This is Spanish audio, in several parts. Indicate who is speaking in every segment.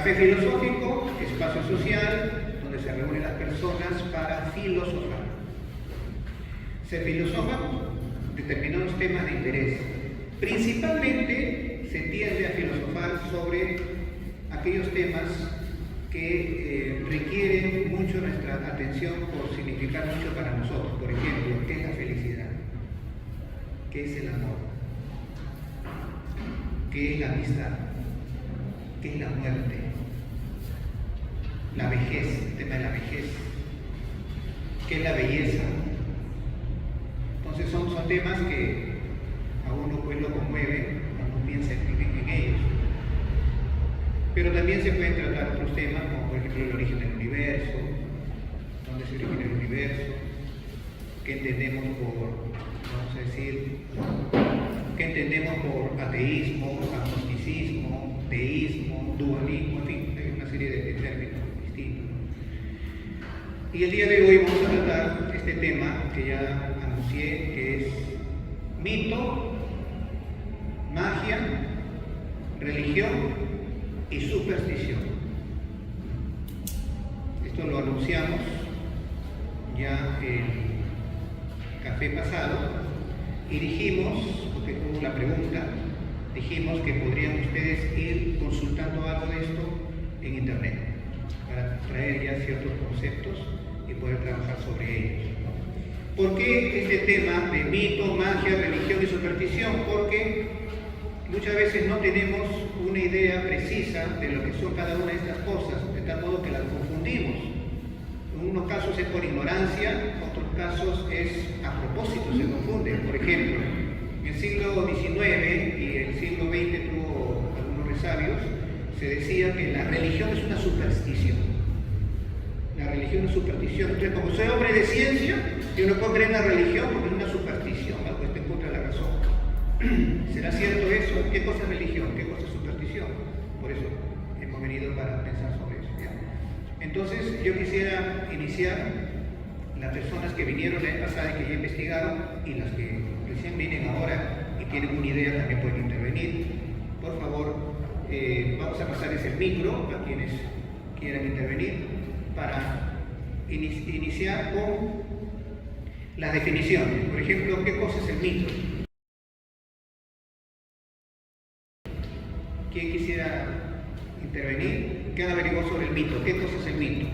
Speaker 1: Café filosófico, espacio social, donde se reúnen las personas para filosofar. Se filosofan determinados temas de interés. Principalmente se tiende a filosofar sobre aquellos temas que requieren mucho nuestra atención por significar mucho para nosotros. Por ejemplo, ¿qué es la felicidad? ¿Qué es el amor? ¿Qué es la amistad? ¿Qué es la muerte? La vejez, el tema de la vejez. ¿Qué es la belleza? Entonces son temas que a uno pues lo conmueven cuando piensa en ellos. Pero también se pueden tratar otros temas, como por ejemplo el origen del universo, dónde se origina el universo, qué entendemos por, vamos a decir, qué entendemos por ateísmo, agnosticismo, teísmo, dualismo, en fin, hay una serie de términos distintos. Y el día de hoy vamos a tratar este tema que ya anuncié, que es mito, magia, religión y superstición. Esto lo anunciamos ya el café pasado y dijimos, porque hubo la pregunta, dijimos que podrían ustedes ir consultando algo de esto en internet para traer ya ciertos conceptos y poder trabajar sobre ellos. ¿Por qué este tema de mito, magia, religión y superstición? Porque muchas veces no tenemos una idea precisa de lo que son cada una de estas cosas, de tal modo que las confundimos. En unos casos es por ignorancia, en otros casos es a propósito, se confunden. Por ejemplo, en el siglo XIX y el siglo XX tuvo algunos resabios, se decía que la religión es una superstición. La religión es superstición. Entonces, como soy hombre de ciencia, yo no puedo creer en la religión porque es una superstición, algo está en contra de la razón. ¿Será cierto eso? ¿Qué cosa es religión? ¿Qué cosa es superstición? Por eso hemos venido para pensar sobre eso. ¿Ya? Entonces, yo quisiera iniciar, las personas que vinieron la vez pasada y que ya investigaron, y las que recién vienen ahora y tienen una idea también pueden intervenir. Por favor, vamos a pasar ese micro a quienes quieran intervenir para iniciar con las definiciones. Por ejemplo, ¿qué cosa es el mito? ¿Quién quisiera intervenir? ¿Qué han averiguado sobre el mito? ¿Qué cosa es el mito?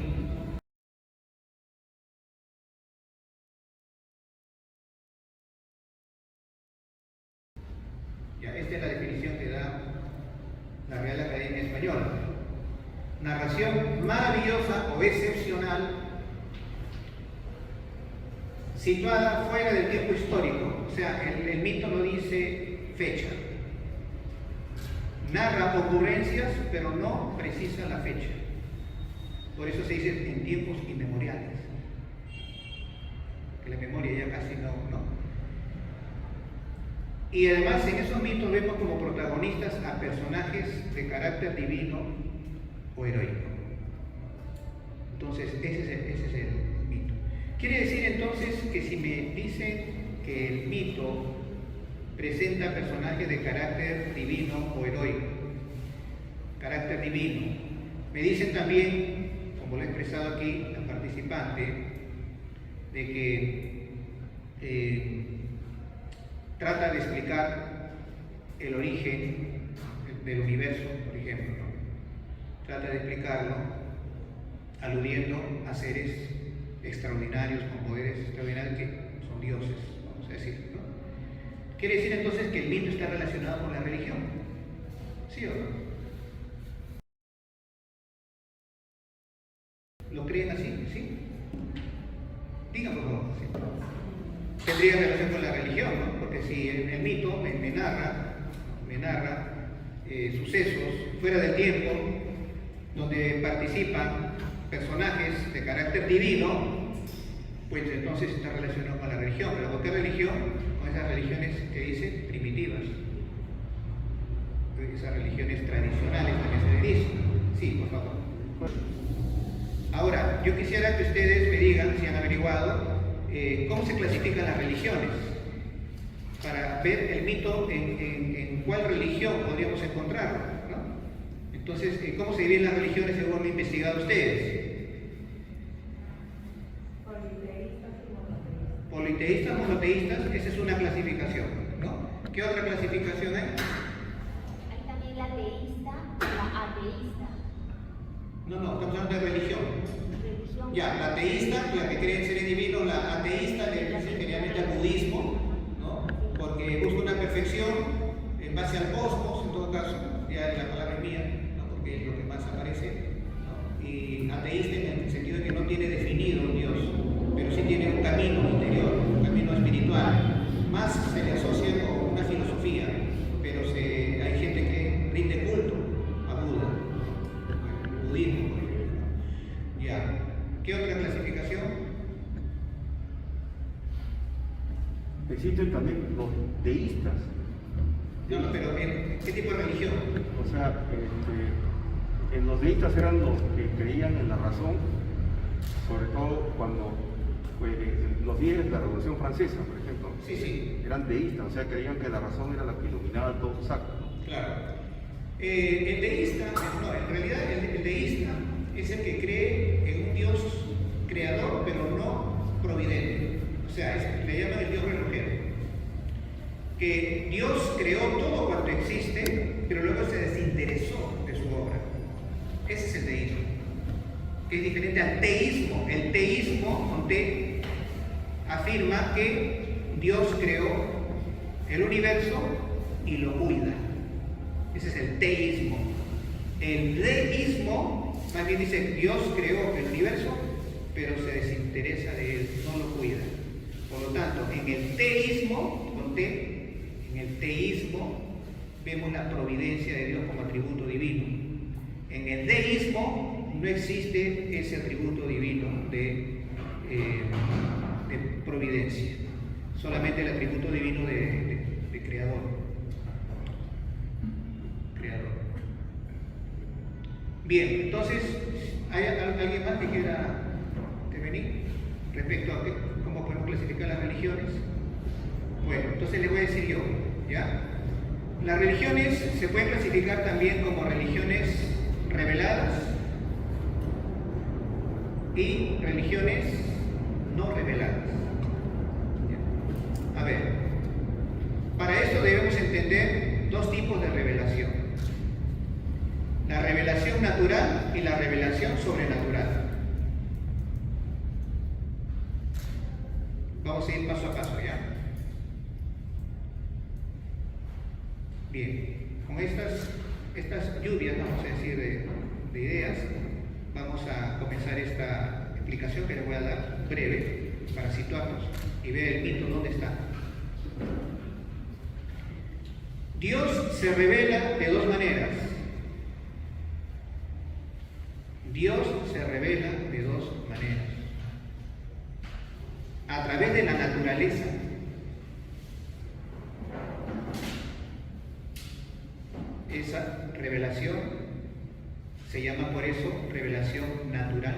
Speaker 1: Ya, esta es la definición que da la Real Academia Española. Narración maravillosa o excepcional situada fuera del tiempo histórico. O sea, el mito no dice fecha. Narra ocurrencias, pero no precisa la fecha. Por eso se dice en tiempos inmemoriales. Que la memoria ya casi no. Y además en esos mitos vemos como protagonistas a personajes de carácter divino o heroico. Entonces, ese es el mito. Quiere decir entonces que si me dicen que el mito presenta personajes de carácter divino o heroico, carácter divino, me dicen también, como lo he expresado aquí la participante, de que trata de explicar el origen del universo, por ejemplo, ¿no? Trata de explicarlo aludiendo a seres extraordinarios, con poderes extraordinarios que son dioses, vamos a decir, ¿no? Quiere decir entonces que el mito está relacionado con la religión, ¿sí o no? ¿Lo creen así? ¿Sí? Digan por favor, ¿sí? Tendría relación con la religión, ¿no? Porque si el mito me narra sucesos fuera del tiempo, donde participan personajes de carácter divino, pues entonces está relacionado con la religión. ¿Pero con qué religión? Con esas religiones que dice primitivas, esas religiones tradicionales también se le dice. Sí, por favor. Ahora, yo quisiera que ustedes me digan si han averiguado cómo se clasifican las religiones, para ver el mito en cuál religión podríamos encontrarlo, ¿no? Entonces, ¿cómo se dividen las religiones según han investigado ustedes? Politeístas, monoteístas, esa es una clasificación, ¿no? ¿Qué otra clasificación hay?
Speaker 2: Hay también la teísta y la ateísta.
Speaker 1: No, estamos hablando de religión.
Speaker 2: Religión.
Speaker 1: Ya, la teísta, la que cree en seres divinos, la ateísta le dice generalmente al budismo, ¿no? Porque busca una perfección en base al cosmos, en todo caso, ya la palabra es mía, ¿no? Porque es lo que más aparece, ¿no? Y ateísta en el sentido de que no tiene definido un Dios, pero sí tiene un camino interior, un camino espiritual. Más se le asocia con una filosofía, pero hay gente que rinde culto a Buda, el budismo, por ejemplo. Ya. ¿Qué otra clasificación?
Speaker 3: Existen también los deístas.
Speaker 1: No, pero ¿qué tipo de religión?
Speaker 3: O sea, los deístas eran los que creían en la razón, sobre todo cuando los líderes de la Revolución Francesa, por ejemplo,
Speaker 1: Sí.
Speaker 3: eran deístas, o sea, creían que la razón era la que iluminaba todos los actos, ¿no?
Speaker 1: Claro. El deísta, en realidad el deísta es el que cree en un Dios creador, pero no providente. O sea, le llaman el Dios relojero. Que Dios creó todo cuanto existe, pero luego se desinteresó de su obra. Ese es el deísmo, que es diferente al teísmo. El teísmo, con T, afirma que Dios creó el universo y lo cuida. Ese es el teísmo. El deísmo, más bien dice, Dios creó el universo, pero se desinteresa de él, no lo cuida. Por lo tanto, en el teísmo, con T, en el teísmo vemos la providencia de Dios como atributo divino. En el deísmo no existe ese atributo divino de providencia, solamente el atributo divino de creador. Bien, entonces, ¿hay alguien más que quiera intervenir respecto a cómo podemos clasificar las religiones? Bueno, entonces les voy a decir yo, ¿ya? Las religiones se pueden clasificar también como religiones reveladas y religiones no reveladas. ¿Ya? A ver, para esto debemos entender dos tipos de revelación: la revelación natural y la revelación sobrenatural. Vamos a ir paso a paso, ¿ya? Bien, con estas lluvias, vamos a decir, de ideas, vamos a comenzar esta explicación que les voy a dar breve para situarnos y ver el mito dónde está. Dios se revela de dos maneras. Dios se revela de dos maneras. A través de la naturaleza. Esa revelación se llama por eso revelación natural,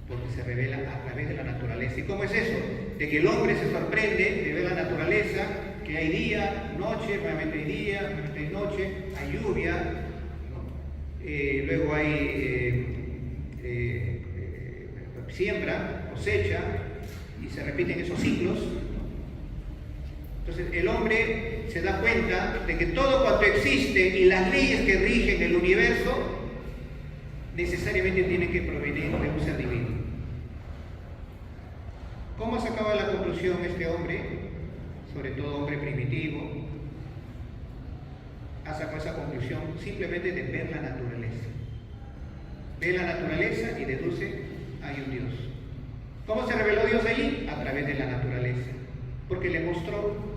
Speaker 1: porque se revela a través de la naturaleza. ¿Y cómo es eso? De que el hombre se sorprende de ver la naturaleza, que hay día, noche, nuevamente hay día, nuevamente hay noche, hay lluvia, ¿no? Luego hay siembra, cosecha, y se repiten esos ciclos. Entonces el hombre se da cuenta de que todo cuanto existe y las leyes que rigen el universo necesariamente tienen que provenir de un ser divino. ¿Cómo sacaba la conclusión este hombre? Sobre todo hombre primitivo, ha sacado esa conclusión simplemente de ver la naturaleza. Ve la naturaleza y deduce, hay un Dios. ¿Cómo se reveló Dios allí? A través de la naturaleza, porque le mostró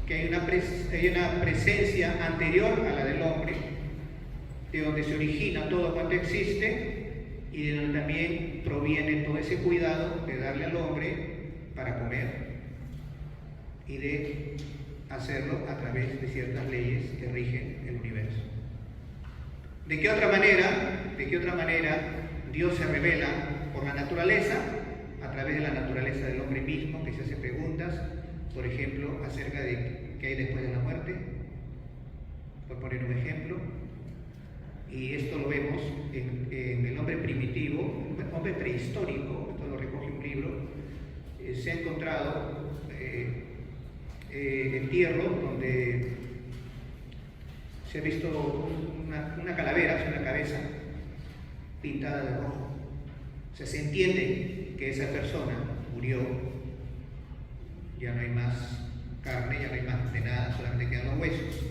Speaker 1: que hay una presencia anterior a la del hombre, de donde se origina todo cuanto existe y de donde también proviene todo ese cuidado de darle al hombre para comer y de hacerlo a través de ciertas leyes que rigen el universo. ¿De qué otra manera Dios se revela? Por la naturaleza, a través de la naturaleza del hombre mismo, que se hace preguntas, por ejemplo, acerca de qué hay después de la muerte, por poner un ejemplo. y esto lo vemos en el hombre primitivo, el hombre prehistórico, esto lo recoge un libro, se ha encontrado entierros donde se ha visto una calavera, una cabeza pintada de rojo. O sea, se entiende que esa persona murió, ya no hay más carne, ya no hay más de nada, solamente quedan los huesos.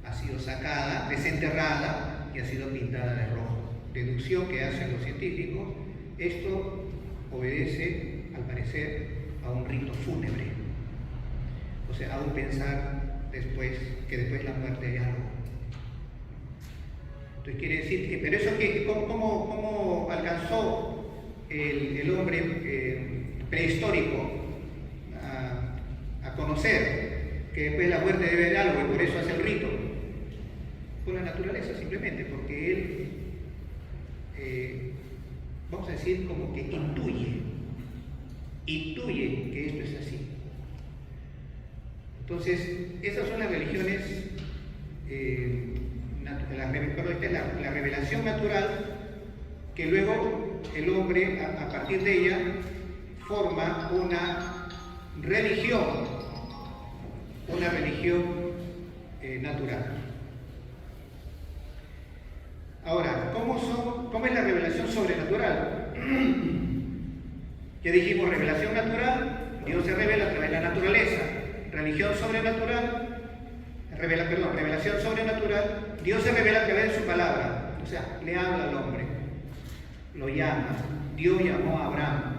Speaker 1: Ha sido sacada, desenterrada y ha sido pintada de rojo. Deducción que hacen los científicos. Esto obedece, al parecer, a un rito fúnebre. O sea, a un pensar que después de la muerte hay algo. Entonces quiere decir que, pero eso que, ¿cómo alcanzó el hombre prehistórico a conocer que después de la muerte debe haber algo y por eso hace el rito? Por la naturaleza, simplemente, porque él, vamos a decir, como que intuye que esto es así. Entonces, esas son las religiones, esta es la revelación natural, que luego el hombre, a partir de ella, forma una religión natural. Ahora, ¿cómo es la revelación sobrenatural? Ya dijimos, revelación natural, Dios se revela a través de la naturaleza. Religión sobrenatural, revelación sobrenatural, Dios se revela a través de su palabra. O sea, le habla al hombre, lo llama. Dios llamó a Abraham,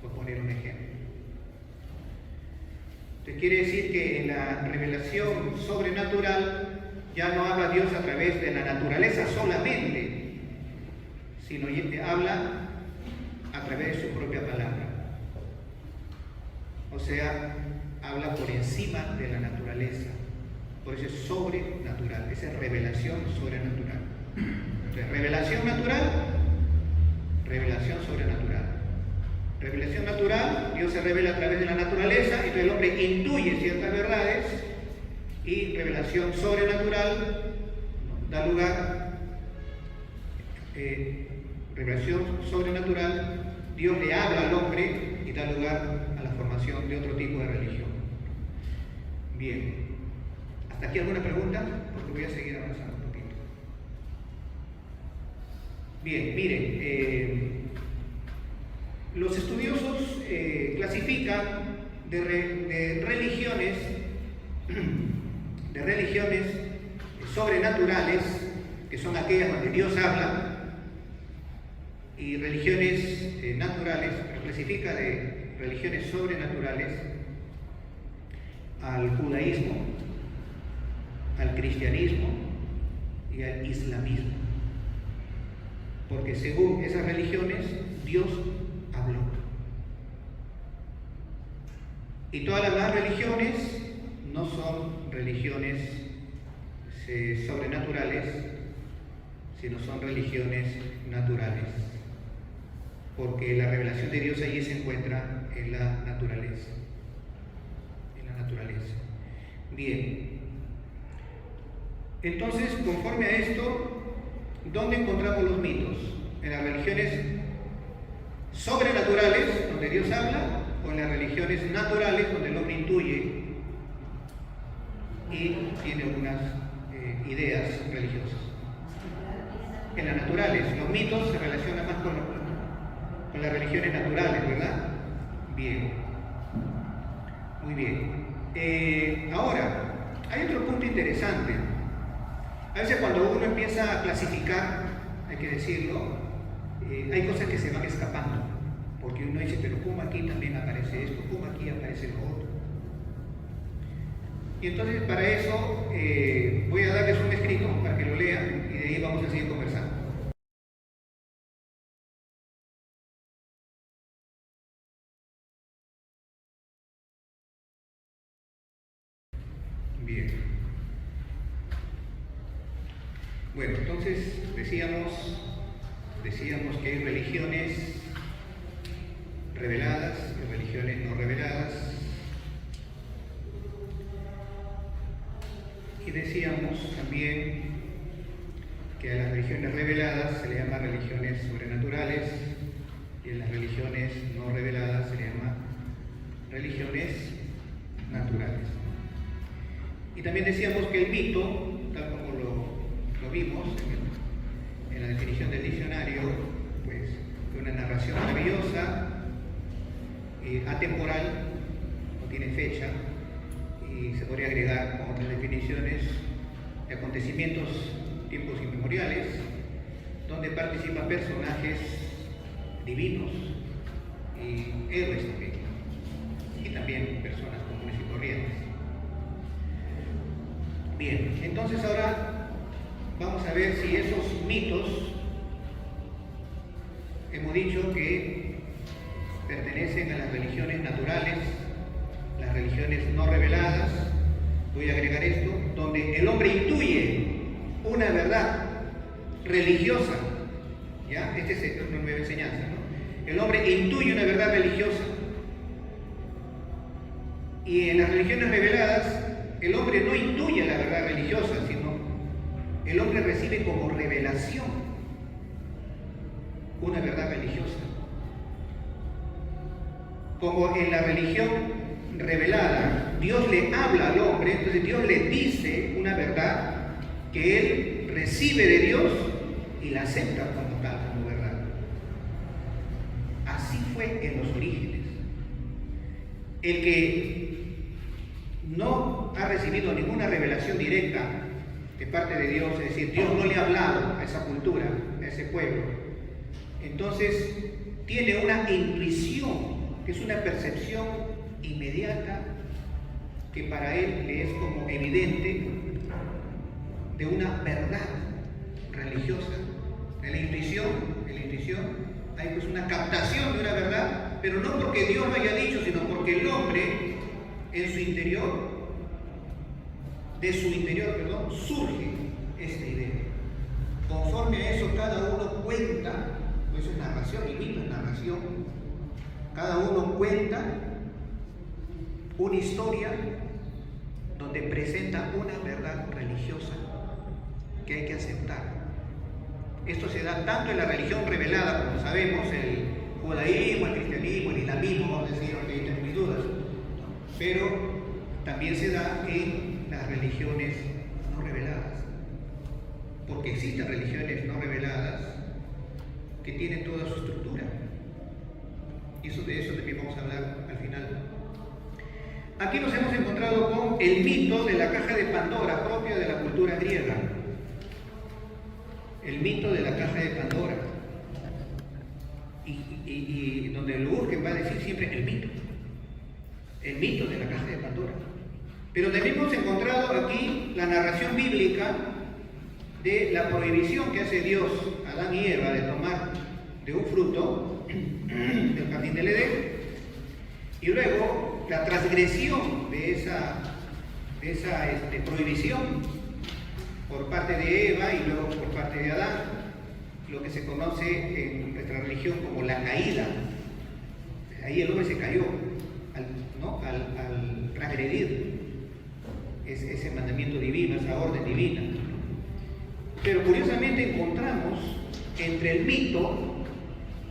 Speaker 1: por poner un ejemplo. Entonces quiere decir que en la revelación sobrenatural ya no habla Dios a través de la naturaleza solamente, sino habla a través de su propia palabra. O sea, habla por encima de la naturaleza. Por eso es sobrenatural, esa es revelación sobrenatural. Entonces, revelación natural, revelación sobrenatural. Revelación natural, Dios se revela a través de la naturaleza, entonces el hombre intuye ciertas verdades, y revelación sobrenatural da lugar, revelación sobrenatural, Dios le habla al hombre y da lugar a la formación de otro tipo de religión. Bien, ¿hasta aquí alguna pregunta? Porque voy a seguir avanzando un poquito. Bien, miren, los estudiosos clasifican de religiones sobrenaturales, que son aquellas donde Dios habla, y religiones naturales, pero clasifica de religiones sobrenaturales al judaísmo, al cristianismo y al islamismo. Porque según esas religiones, Dios habló. Y todas las demás religiones no son religiones sobrenaturales, sino son religiones naturales. Porque la revelación de Dios allí se encuentra en la naturaleza. En la naturaleza. Bien. Entonces, conforme a esto, ¿dónde encontramos los mitos? ¿En las religiones sobrenaturales, donde Dios habla, o en las religiones naturales, donde el hombre intuye y tiene algunas ideas religiosas? En las naturales, los mitos se relacionan más con las religiones naturales, ¿verdad? Bien, muy bien. Ahora, hay otro punto interesante. A veces cuando uno empieza a clasificar, hay que decirlo, hay cosas que se van escapando, porque uno dice, pero ¿cómo aquí también aparece esto? ¿Cómo aquí aparece lo otro? Y entonces para eso voy a darles un escrito para que lo lean y de ahí vamos a seguir conversando. Bien. Bueno, entonces decíamos que hay religiones reveladas y religiones no reveladas. Y decíamos también que a las religiones reveladas se le llama religiones sobrenaturales y a las religiones no reveladas se le llama religiones naturales. Y también decíamos que el mito, tal como lo vimos en la definición del diccionario, pues es una narración maravillosa, atemporal, no tiene fecha, y se podría agregar con otras definiciones de acontecimientos, tiempos inmemoriales, donde participan personajes divinos y héroes también, y también personas comunes y corrientes. Bien, entonces ahora vamos a ver si esos mitos, hemos dicho que pertenecen a las religiones naturales, las religiones no reveladas. Voy a agregar esto, donde el hombre intuye una verdad religiosa, ¿ya? Esta es una nueva enseñanza, ¿no? El hombre intuye una verdad religiosa. Y en las religiones reveladas, el hombre no intuye la verdad religiosa, sino el hombre recibe como revelación una verdad religiosa. Como en la religión revelada, Dios le habla al hombre, entonces Dios le dice una verdad que él recibe de Dios y la acepta como tal, como verdad. Así fue en los orígenes. El que no ha recibido ninguna revelación directa de parte de Dios, es decir, Dios no le ha hablado a esa cultura, a ese pueblo, entonces tiene una intuición, que es una percepción inmediata que para él le es como evidente de una verdad religiosa. En la intuición hay pues una captación de una verdad, pero no porque Dios lo haya dicho, sino porque el hombre en su interior, surge esta idea. Conforme a eso cada uno cuenta, pues es narración, el mito es narración, cada uno cuenta una historia donde presenta una verdad religiosa que hay que aceptar. Esto se da tanto en la religión revelada, como sabemos, el judaísmo, el cristianismo, el islamismo, vamos a decir, aunque hay mis dudas, pero también se da en las religiones no reveladas, porque existen religiones no reveladas que tienen toda su estructura, y de eso también vamos a hablar al final. Aquí nos hemos encontrado con el mito de la caja de Pandora, propio de la cultura griega. El mito de la caja de Pandora. Y donde lo busquen va a decir siempre el mito de la caja de Pandora. Pero también hemos encontrado aquí la narración bíblica de la prohibición que hace Dios a Adán y Eva de tomar de un fruto del jardín del Edén, y luego la transgresión de esa prohibición por parte de Eva y luego por parte de Adán, lo que se conoce en nuestra religión como la caída. Ahí el hombre se cayó al transgredir ese mandamiento divino, esa orden divina. Pero curiosamente encontramos entre el mito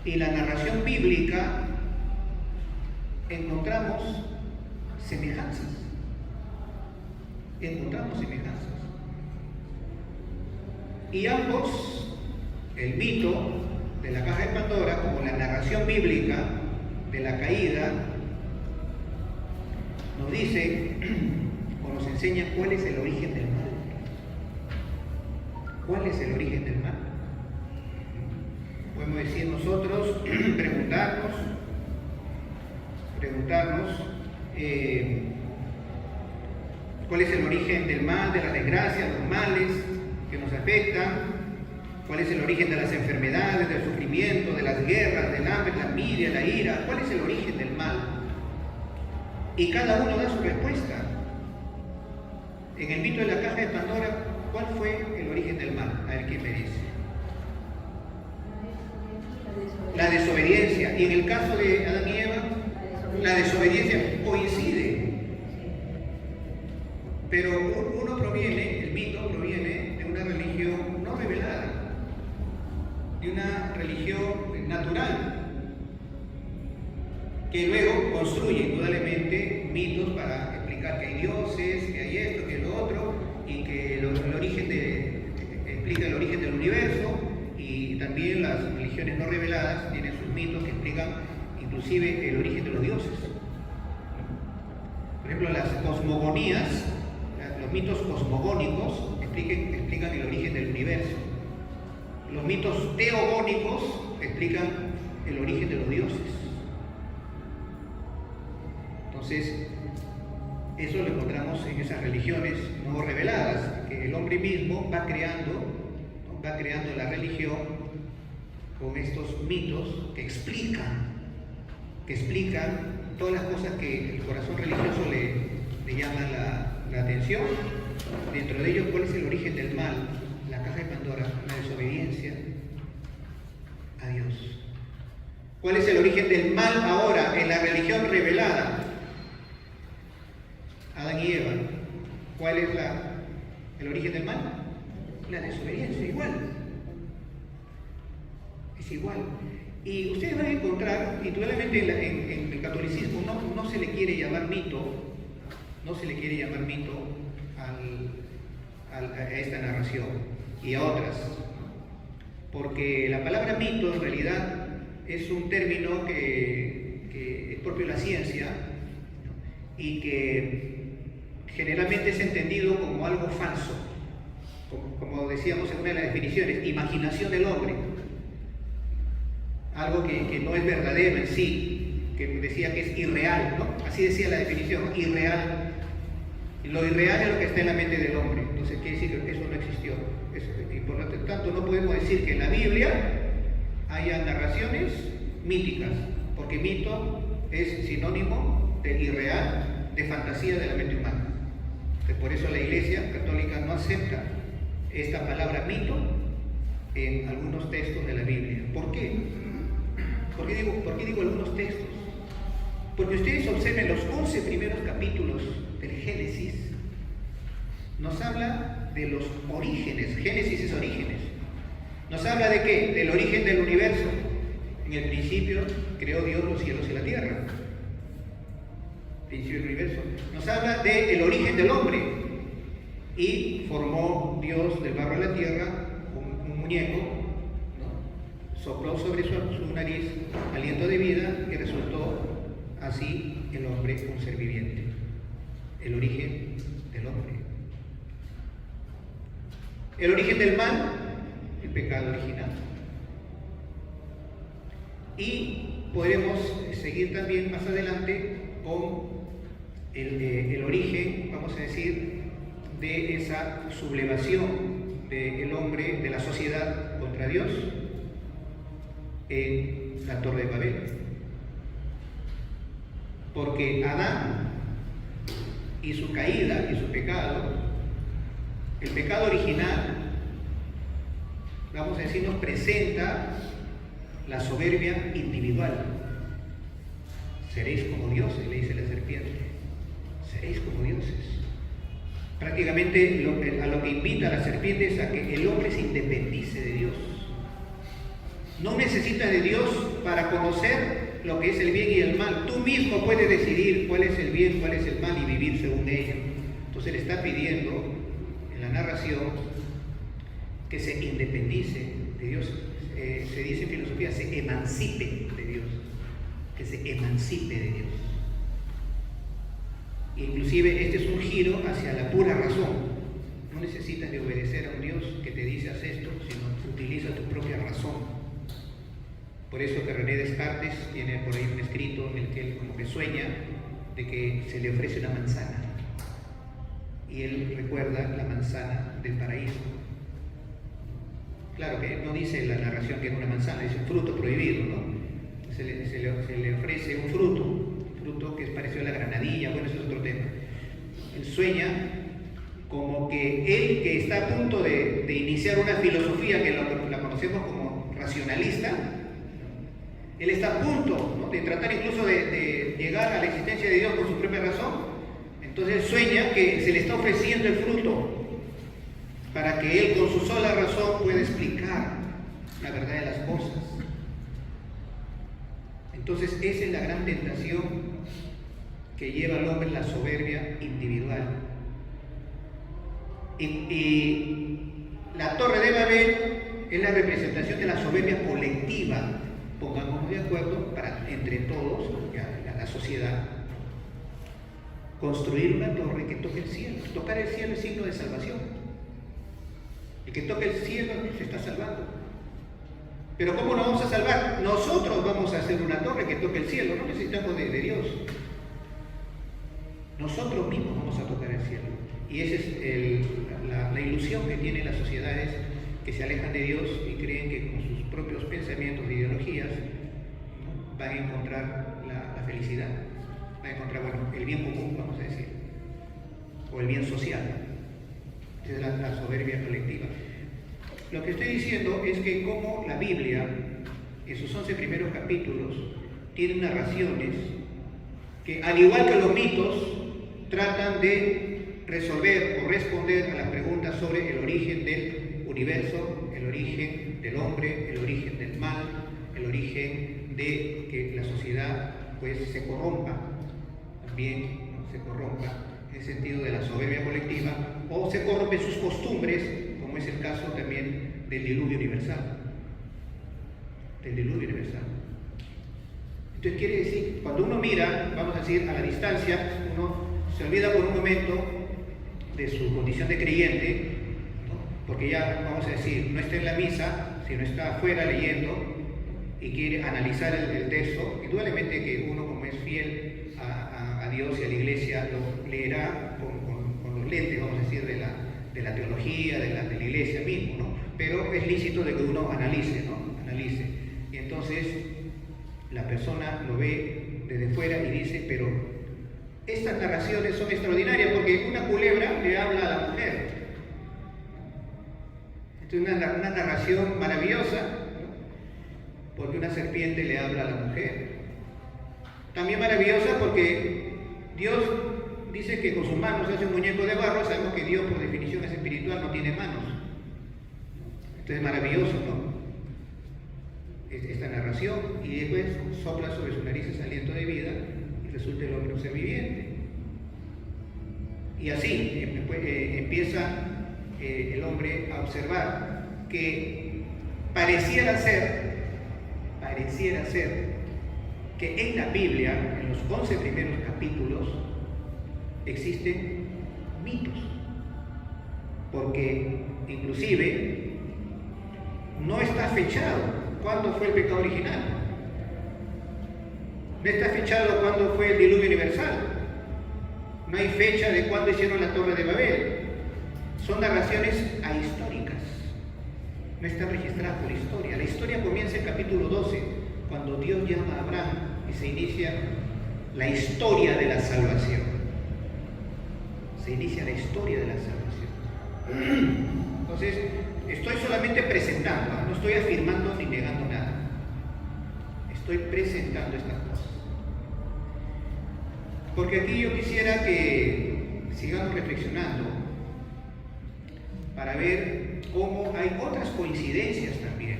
Speaker 1: y la narración bíblica, encontramos semejanzas. Y ambos, el mito de la caja de Pandora como la narración bíblica de la caída, nos dice o nos enseña cuál es el origen del mal. ¿Cuál es el origen del mal? Podemos decir nosotros, preguntarnos cuál es el origen del mal, de las desgracias, los males que nos afectan, cuál es el origen de las enfermedades, del sufrimiento, de las guerras, del hambre, la envidia, la ira, cuál es el origen del mal. Y cada uno da su respuesta. En el mito de la caja de Pandora, ¿cuál fue el origen del mal? A ver quién me dice. La desobediencia. Y en el caso de Adán y Eva, la desobediencia coincide. Pero el mito proviene de una religión no revelada. de una religión natural, que luego construye indudablemente mitos para explicar que hay dioses, que hay esto, que hay lo otro, y que explica el origen del universo, y también las religiones no reveladas tienen sus mitos que explican inclusive el origen de los dioses. Por ejemplo, las cosmogonías, los mitos cosmogónicos explican el origen del universo. Los mitos teogónicos explican el origen de los dioses. Entonces, eso lo encontramos en esas religiones no reveladas, que el hombre mismo va creando la religión con estos mitos que explican todas las cosas que el corazón religioso le llama la atención. Dentro de ellos, ¿cuál es el origen del mal? La caja de Pandora, la desobediencia a Dios. ¿Cuál es el origen del mal ahora en la religión revelada? Adán y Eva. ¿Cuál es el origen del mal? La desobediencia, igual. Es igual. Y ustedes van a encontrar, indudablemente en el catolicismo no se le quiere llamar mito, a esta narración y a otras, porque la palabra mito en realidad es un término que es propio de la ciencia, ¿no? Y que generalmente es entendido como algo falso, como decíamos en una de las definiciones, imaginación del hombre, algo que no es verdadero en sí, que decía que es irreal, ¿no? Así decía la definición, irreal. Y lo irreal es lo que está en la mente del hombre, entonces quiere decir que eso no existió. Y por lo tanto no podemos decir que en la Biblia haya narraciones míticas, porque mito es sinónimo de irreal, de fantasía de la mente humana. Entonces, por eso la Iglesia Católica no acepta esta palabra mito en algunos textos de la Biblia. ¿Por qué? ¿Por qué digo algunos textos? Porque ustedes observen los 11 primeros capítulos del Génesis, nos habla de los orígenes. Génesis es orígenes. ¿Nos habla de qué? Del origen del universo. En el principio creó Dios los cielos y la tierra. Principio del universo. Nos habla del origen del hombre. Y formó Dios del barro de la tierra un muñeco, ¿no? Sopló sobre su nariz aliento de vida y resultó así el hombre un ser viviente. El origen del hombre. El origen del mal, el pecado original. Y podremos seguir también más adelante con el origen, vamos a decir, de esa sublevación del hombre, de la sociedad contra Dios en la Torre de Babel. Porque Adán y su caída y su pecado, el pecado original, vamos a decir, nos presenta la soberbia individual. Seréis como dioses, le dice la serpiente. Seréis como dioses. Prácticamente a lo que invita a la serpiente es a que el hombre se independice de Dios. No necesitas de Dios para conocer lo que es el bien y el mal. Tú mismo puedes decidir cuál es el bien, cuál es el mal y vivir según ello. Entonces le está pidiendo en la narración que se independice de Dios. Se dice en filosofía, se emancipe de Dios. Que se emancipe de Dios. Inclusive este es un giro hacia la pura razón. No necesitas de obedecer a un Dios que te dice haz esto, sino utiliza tu propia razón. Por eso que René Descartes tiene por ahí un escrito en el que él como que sueña de que se le ofrece una manzana. Y él recuerda la manzana del paraíso. Claro que no dice la narración que era una manzana, dice un fruto prohibido, ¿no? Se le ofrece un fruto que es parecido a la granadilla, bueno, eso es otro tema. Él sueña como que él, que está a punto de iniciar una filosofía que la conocemos como racionalista, él está a punto, ¿no?, de tratar incluso de llegar a la existencia de Dios por su propia razón. Entonces sueña que se le está ofreciendo el fruto para que él con su sola razón pueda explicar la verdad de las cosas. Entonces esa es la gran tentación que lleva al hombre la soberbia individual. Y la Torre de Babel es la representación de la soberbia colectiva. Pongámonos de acuerdo para entre todos, la sociedad, construir una torre que toque el cielo. Tocar el cielo es signo de salvación. El que toque el cielo se está salvando. Pero ¿cómo nos vamos a salvar? Nosotros vamos a hacer una torre que toque el cielo, no necesitamos de Dios. Nosotros mismos vamos a tocar el cielo. Y esa es la ilusión que tienen las sociedades que se alejan de Dios y creen que con sus propios pensamientos e ideologías, ¿no?, van a encontrar la felicidad, van a encontrar, bueno, el bien común, vamos a decir, o el bien social. Esa es la soberbia colectiva. Lo que estoy diciendo es que como la Biblia, en sus 11 primeros capítulos, tiene narraciones que, al igual que los mitos, tratan de resolver o responder a las preguntas sobre el origen del universo, el origen del hombre, el origen del mal, el origen de que la sociedad pues se corrompa, también, ¿no?, se corrompa en el sentido de la soberbia colectiva, o se corrompen sus costumbres, como es el caso también del diluvio universal. Del diluvio universal. Entonces quiere decir, cuando uno mira, vamos a decir, a la distancia, uno se olvida por un momento de su condición de creyente, ¿no?, porque ya, vamos a decir, no está en la misa, sino está afuera leyendo y quiere analizar el texto. Indudablemente que uno, como es fiel a Dios y a la iglesia, lo leerá con los lentes, vamos a decir, de la teología, de la iglesia mismo, ¿no? Pero es lícito de que uno analice, ¿no? Analice. Y entonces la persona lo ve desde fuera y dice, pero estas narraciones son extraordinarias porque una culebra le habla a la mujer. Esto es una narración maravillosa, ¿no?, porque una serpiente le habla a la mujer. También maravillosa porque Dios dice que con sus manos hace un muñeco de barro. Sabemos que Dios, por definición, es espiritual, no tiene manos. Entonces, maravilloso, ¿no?, esta narración. Y después sopla sobre su nariz ese aliento de vida y resulta el hombre un ser viviente. Y así empieza el hombre a observar que pareciera ser que en la Biblia, en los 11 primeros capítulos, existen mitos, porque inclusive no está fechado cuándo fue el pecado original, no está fechado cuándo fue el diluvio universal, no hay fecha de cuándo hicieron la Torre de Babel. Son narraciones ahistóricas, no están registradas por historia. La historia comienza en el capítulo 12, cuando Dios llama a Abraham y se inicia la historia de la salvación. Se inicia la historia de la salvación. Entonces, estoy solamente presentando, no estoy afirmando ni negando nada. Estoy presentando estas cosas. Porque aquí yo quisiera que sigamos reflexionando para ver cómo hay otras coincidencias también.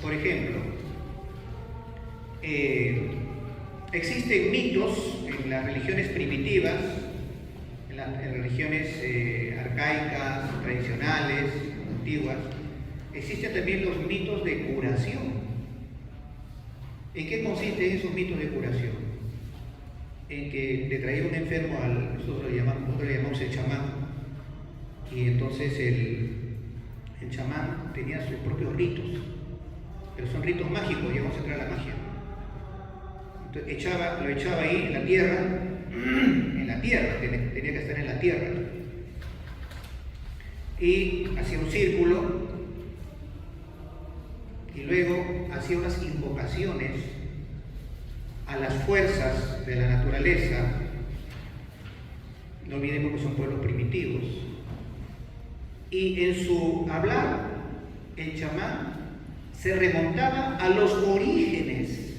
Speaker 1: Por ejemplo, existen mitos en las religiones primitivas, en las religiones arcaicas, tradicionales, antiguas. Existen también los mitos de curación. ¿En qué consisten esos mitos de curación? En que le traía un enfermo nosotros le llamamos el chamán, y entonces el chamán tenía sus propios ritos, pero son ritos mágicos, y vamos a entrar a la magia. Entonces lo echaba ahí en la tierra, tenía que estar en la tierra, y hacía un círculo, y luego hacía unas invocaciones a las fuerzas de la naturaleza. No olvidemos que son pueblos primitivos. Y en su hablar, el chamán se remontaba a los orígenes.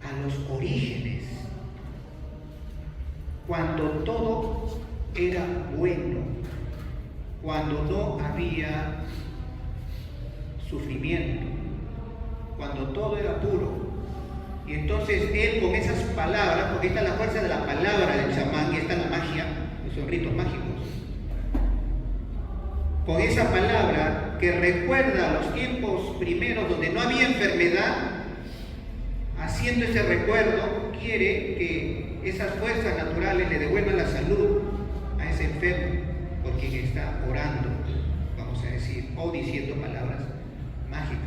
Speaker 1: A los orígenes. Cuando todo era bueno. Cuando no había sufrimiento, cuando todo era puro. Y entonces él con esas palabras, porque esta es la fuerza de la palabra del chamán, y esta es la magia, son ritos mágicos, con esa palabra que recuerda los tiempos primeros donde no había enfermedad, haciendo ese recuerdo, quiere que esas fuerzas naturales le devuelvan la salud a ese enfermo por quien está orando, vamos a decir, o diciendo palabras mágicas.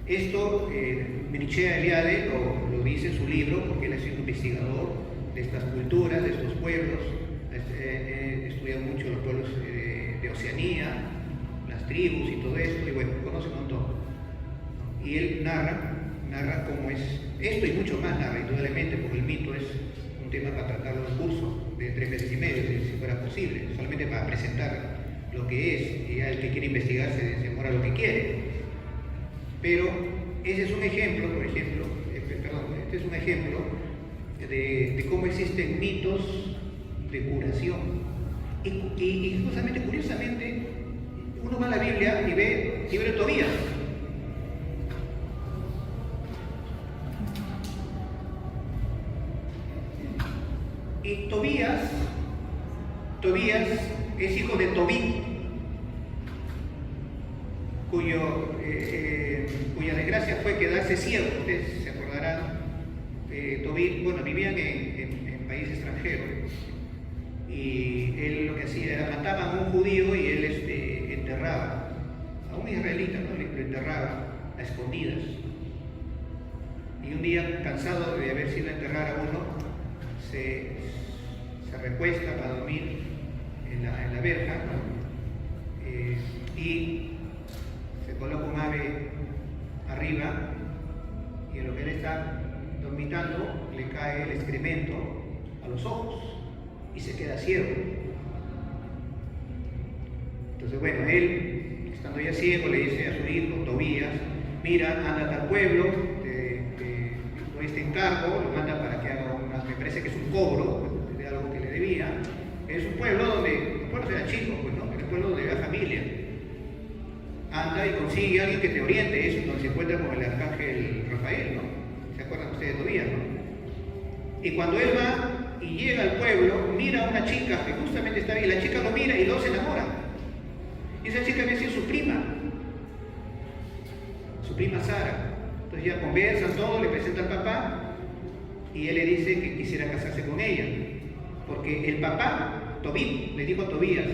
Speaker 1: Esto Mircea Eliade lo dice en su libro, porque él ha sido investigador de estas culturas, de estos pueblos, estudia mucho los pueblos de Oceanía, las tribus y todo esto, y bueno, conoce un montón. Y él narra cómo es esto y mucho más, narra indudablemente, porque el mito es un tema para tratarlo en un curso de 3 meses y medio, si fuera posible, solamente para presentar lo que es, y ya el que quiere investigar se demora lo que quiere. Pero ese es un ejemplo, este es un ejemplo de cómo existen mitos de curación. Y justamente, curiosamente, uno va a la Biblia y ve libro de Tobías. Y Tobías es hijo de Tobit, cuya desgracia fue quedarse ciego. Ustedes se acordarán, Tobit, bueno, vivían en país extranjero, y él lo que hacía era mataban a un judío y él enterraba a un israelita, ¿no? Lo enterraba a escondidas. Y un día, cansado de haber sido a enterrar a uno, se recuesta para dormir en la verja, y se coloca un ave arriba, y en lo que él está dormitando le cae el excremento a los ojos y se queda ciego. Entonces, bueno, él, estando ya ciego, le dice a su hijo Tobías: mira, anda a tal pueblo, te doy este encargo, lo manda para que haga me parece que es un cobro de algo que le debía. Es un pueblo donde, los pueblos eran chicos, pues, ¿no? Era un pueblo donde había familia. Anda y consigue a alguien que te oriente. Eso donde se encuentra con el arcángel Rafael, ¿no? ¿Se acuerdan ustedes de Tobías, no? Y cuando él va y llega al pueblo, mira a una chica que justamente está ahí, la chica lo mira y luego se enamora. Y esa chica había sido su prima Sara. Entonces ya conversan todo, le presenta al papá, y él le dice que quisiera casarse con ella, porque el papá, Tobit, le dijo a Tobías: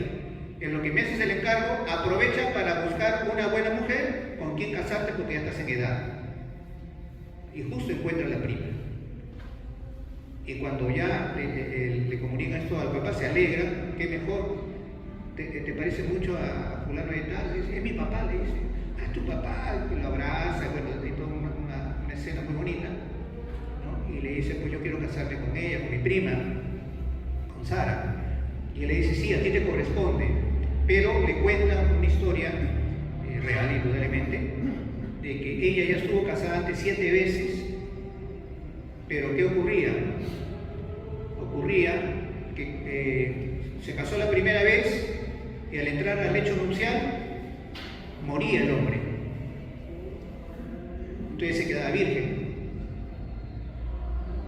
Speaker 1: en lo que me haces el encargo, aprovecha para buscar una buena mujer con quien casarte, porque ya estás en edad. Y justo encuentra la prima. Y cuando ya le comunica esto al papá, se alegra. ¿Qué mejor? ¿Te parece mucho a fulano de tal? Dice: es mi papá, le dice. Ah, tu papá, que lo abraza, bueno, y toda una escena muy bonita, ¿no? Y le dice: pues yo quiero casarme con ella, con mi prima, con Sara. Y él le dice: sí, a ti te corresponde. Pero le cuenta una historia real, indudablemente, de que ella ya estuvo casada antes 7 veces. Pero ¿qué ocurría? Ocurría que se casó la primera vez y al entrar al lecho nupcial moría el hombre. Entonces se quedaba virgen.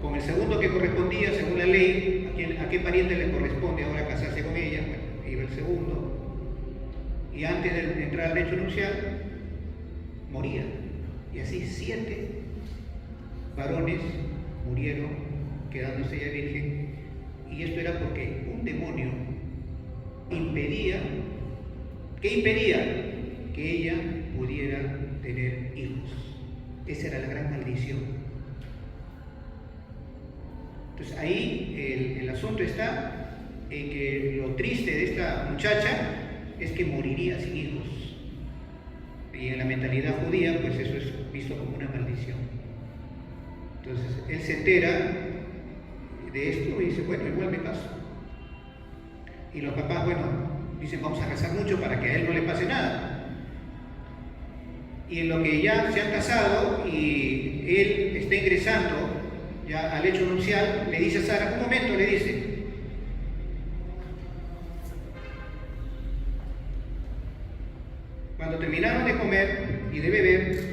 Speaker 1: Con el segundo que correspondía, según la ley, ¿a qué pariente le corresponde ahora casarse con ella? Bueno, iba el segundo. Y antes de entrar al lecho nupcial, moría. Y así 7 varones murieron, quedándose ella virgen. Y esto era porque un demonio impedía, ¿qué impedía? Que ella pudiera tener hijos. Esa era la gran maldición. Entonces ahí el asunto está en que lo triste de esta muchacha es que moriría sin hijos. Y en la mentalidad judía, pues eso es visto como una maldición. Entonces él se entera de esto y dice: bueno, igual me caso. Y los papás, bueno, dicen: vamos a rezar mucho para que a él no le pase nada. Y en lo que ya se han casado y él está ingresando ya al lecho nupcial, le dice a Sara: un momento, le dice, Cuando terminaron de comer y de beber,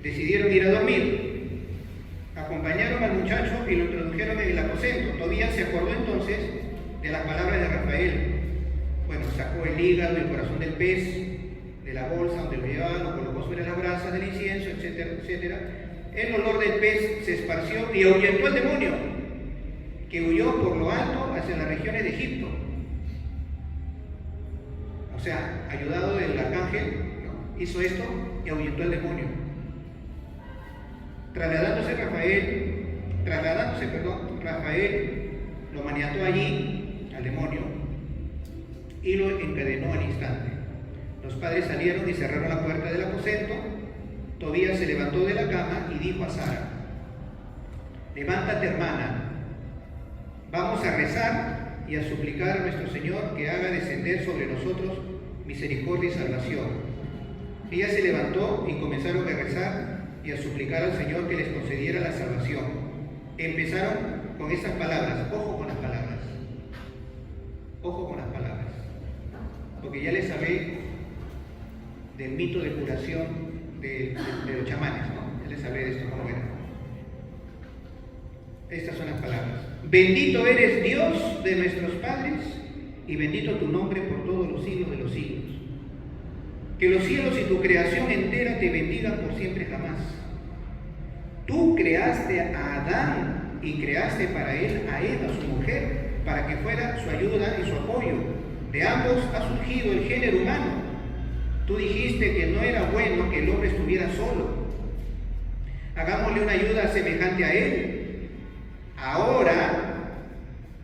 Speaker 1: decidieron ir a dormir. Acompañaron al muchacho y lo introdujeron en el aposento. Tobías se acordó entonces de las palabras de Rafael. Bueno, sacó el hígado y el corazón del pez de la bolsa donde lo llevaban, lo colocó sobre las brasas del incienso, etcétera, etcétera. El olor del pez se esparció y ahuyentó al demonio, que huyó por lo alto hacia las regiones de Egipto. O sea, ayudado del arcángel, ¿no? Hizo esto y ahuyentó al demonio. Trasladándose, Rafael lo maniató allí al demonio y lo encadenó al instante. Los padres salieron y cerraron la puerta del aposento. Tobías se levantó de la cama y dijo a Sara: levántate, hermana, vamos a rezar y a suplicar a nuestro Señor que haga descender sobre nosotros misericordia y salvación. Ella se levantó y comenzaron a rezar y a suplicar al Señor que les concediera la salvación. Empezaron con estas palabras. Ojo con las palabras. Ojo con las palabras. Porque ya les hablé del mito de curación de los chamanes, ¿no? Ya les hablé de esto, ¿cómo era? Estas son las palabras. Bendito eres, Dios de nuestros padres, y bendito tu nombre por todos los siglos de los siglos. Que los cielos y tu creación entera te bendigan por siempre jamás. Tú creaste a Adán y creaste para él a Eva, su mujer, para que fuera su ayuda y su apoyo. De ambos ha surgido el género humano. Tú dijiste que no era bueno que el hombre estuviera solo. Hagámosle una ayuda semejante a él. Ahora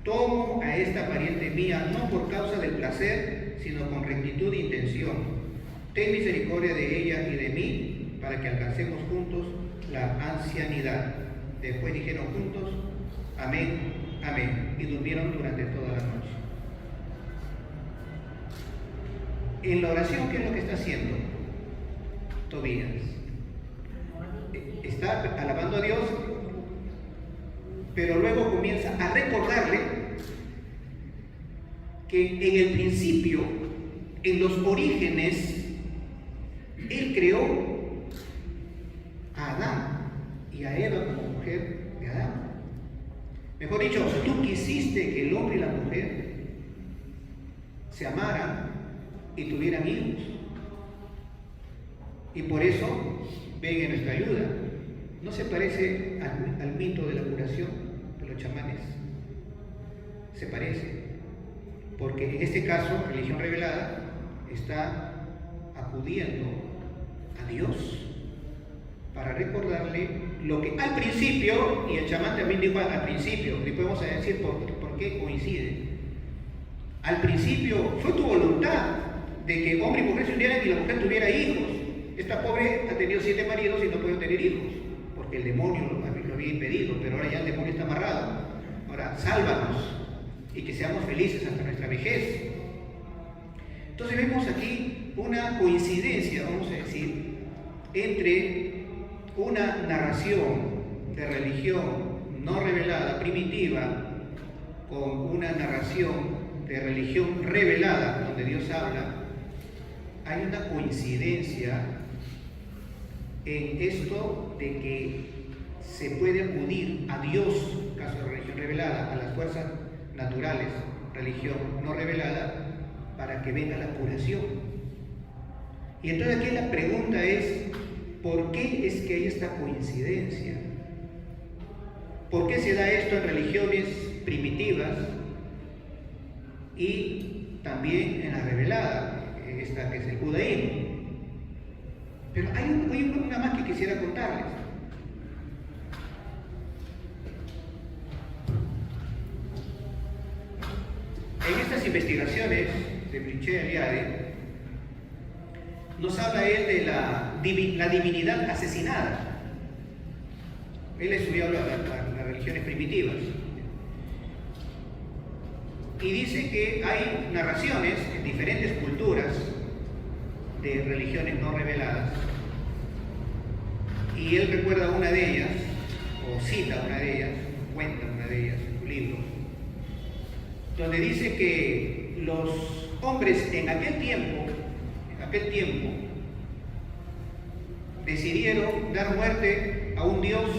Speaker 1: tomo a esta pariente mía no por causa del placer, sino con rectitud de intención. Ten misericordia de ella y de mí, para que alcancemos juntos la ancianidad. Después dijeron juntos, amén, amén, y durmieron durante toda la noche. En la oración, ¿qué es lo que está haciendo Tobías? Está alabando a Dios, pero luego comienza a recordarle que en el principio, en los orígenes, Él creó a Adán y a Eva como mujer de Adán. Mejor dicho, tú quisiste que el hombre y la mujer se amaran y tuvieran hijos. Y por eso ven en nuestra ayuda. ¿No se parece al mito de la curación de los chamanes? Se parece. Porque en este caso, religión revelada está acudiendo a Dios para recordarle lo que al principio, y el chamán también dijo al principio, y podemos decir por qué coincide. Al principio fue tu voluntad de que hombre y mujer se unieran y la mujer tuviera hijos. Esta pobre ha tenido 7 maridos y no puede tener hijos, porque el demonio lo había impedido, pero ahora ya el demonio está amarrado. Ahora, sálvanos y que seamos felices hasta nuestra vejez. Entonces vemos aquí una coincidencia, vamos a decir, entre una narración de religión no revelada, primitiva, con una narración de religión revelada, donde Dios habla. Hay una coincidencia en esto de que se puede acudir a Dios, caso de religión revelada, a las fuerzas naturales, religión no revelada, para que venga la curación. Y entonces aquí la pregunta es, ¿por qué es que hay esta coincidencia? ¿Por qué se da esto en religiones primitivas y también en la revelada, esta que es el judaísmo? Pero hay una más que quisiera contarles. En estas investigaciones de Brinché Eliade, nos habla él de la divinidad asesinada. Él estudió las religiones primitivas y dice que hay narraciones en diferentes culturas de religiones no reveladas, y él recuerda una de ellas, o cita una de ellas, cuenta una de ellas en su libro, donde dice que los hombres en aquel tiempo decidieron dar muerte a un Dios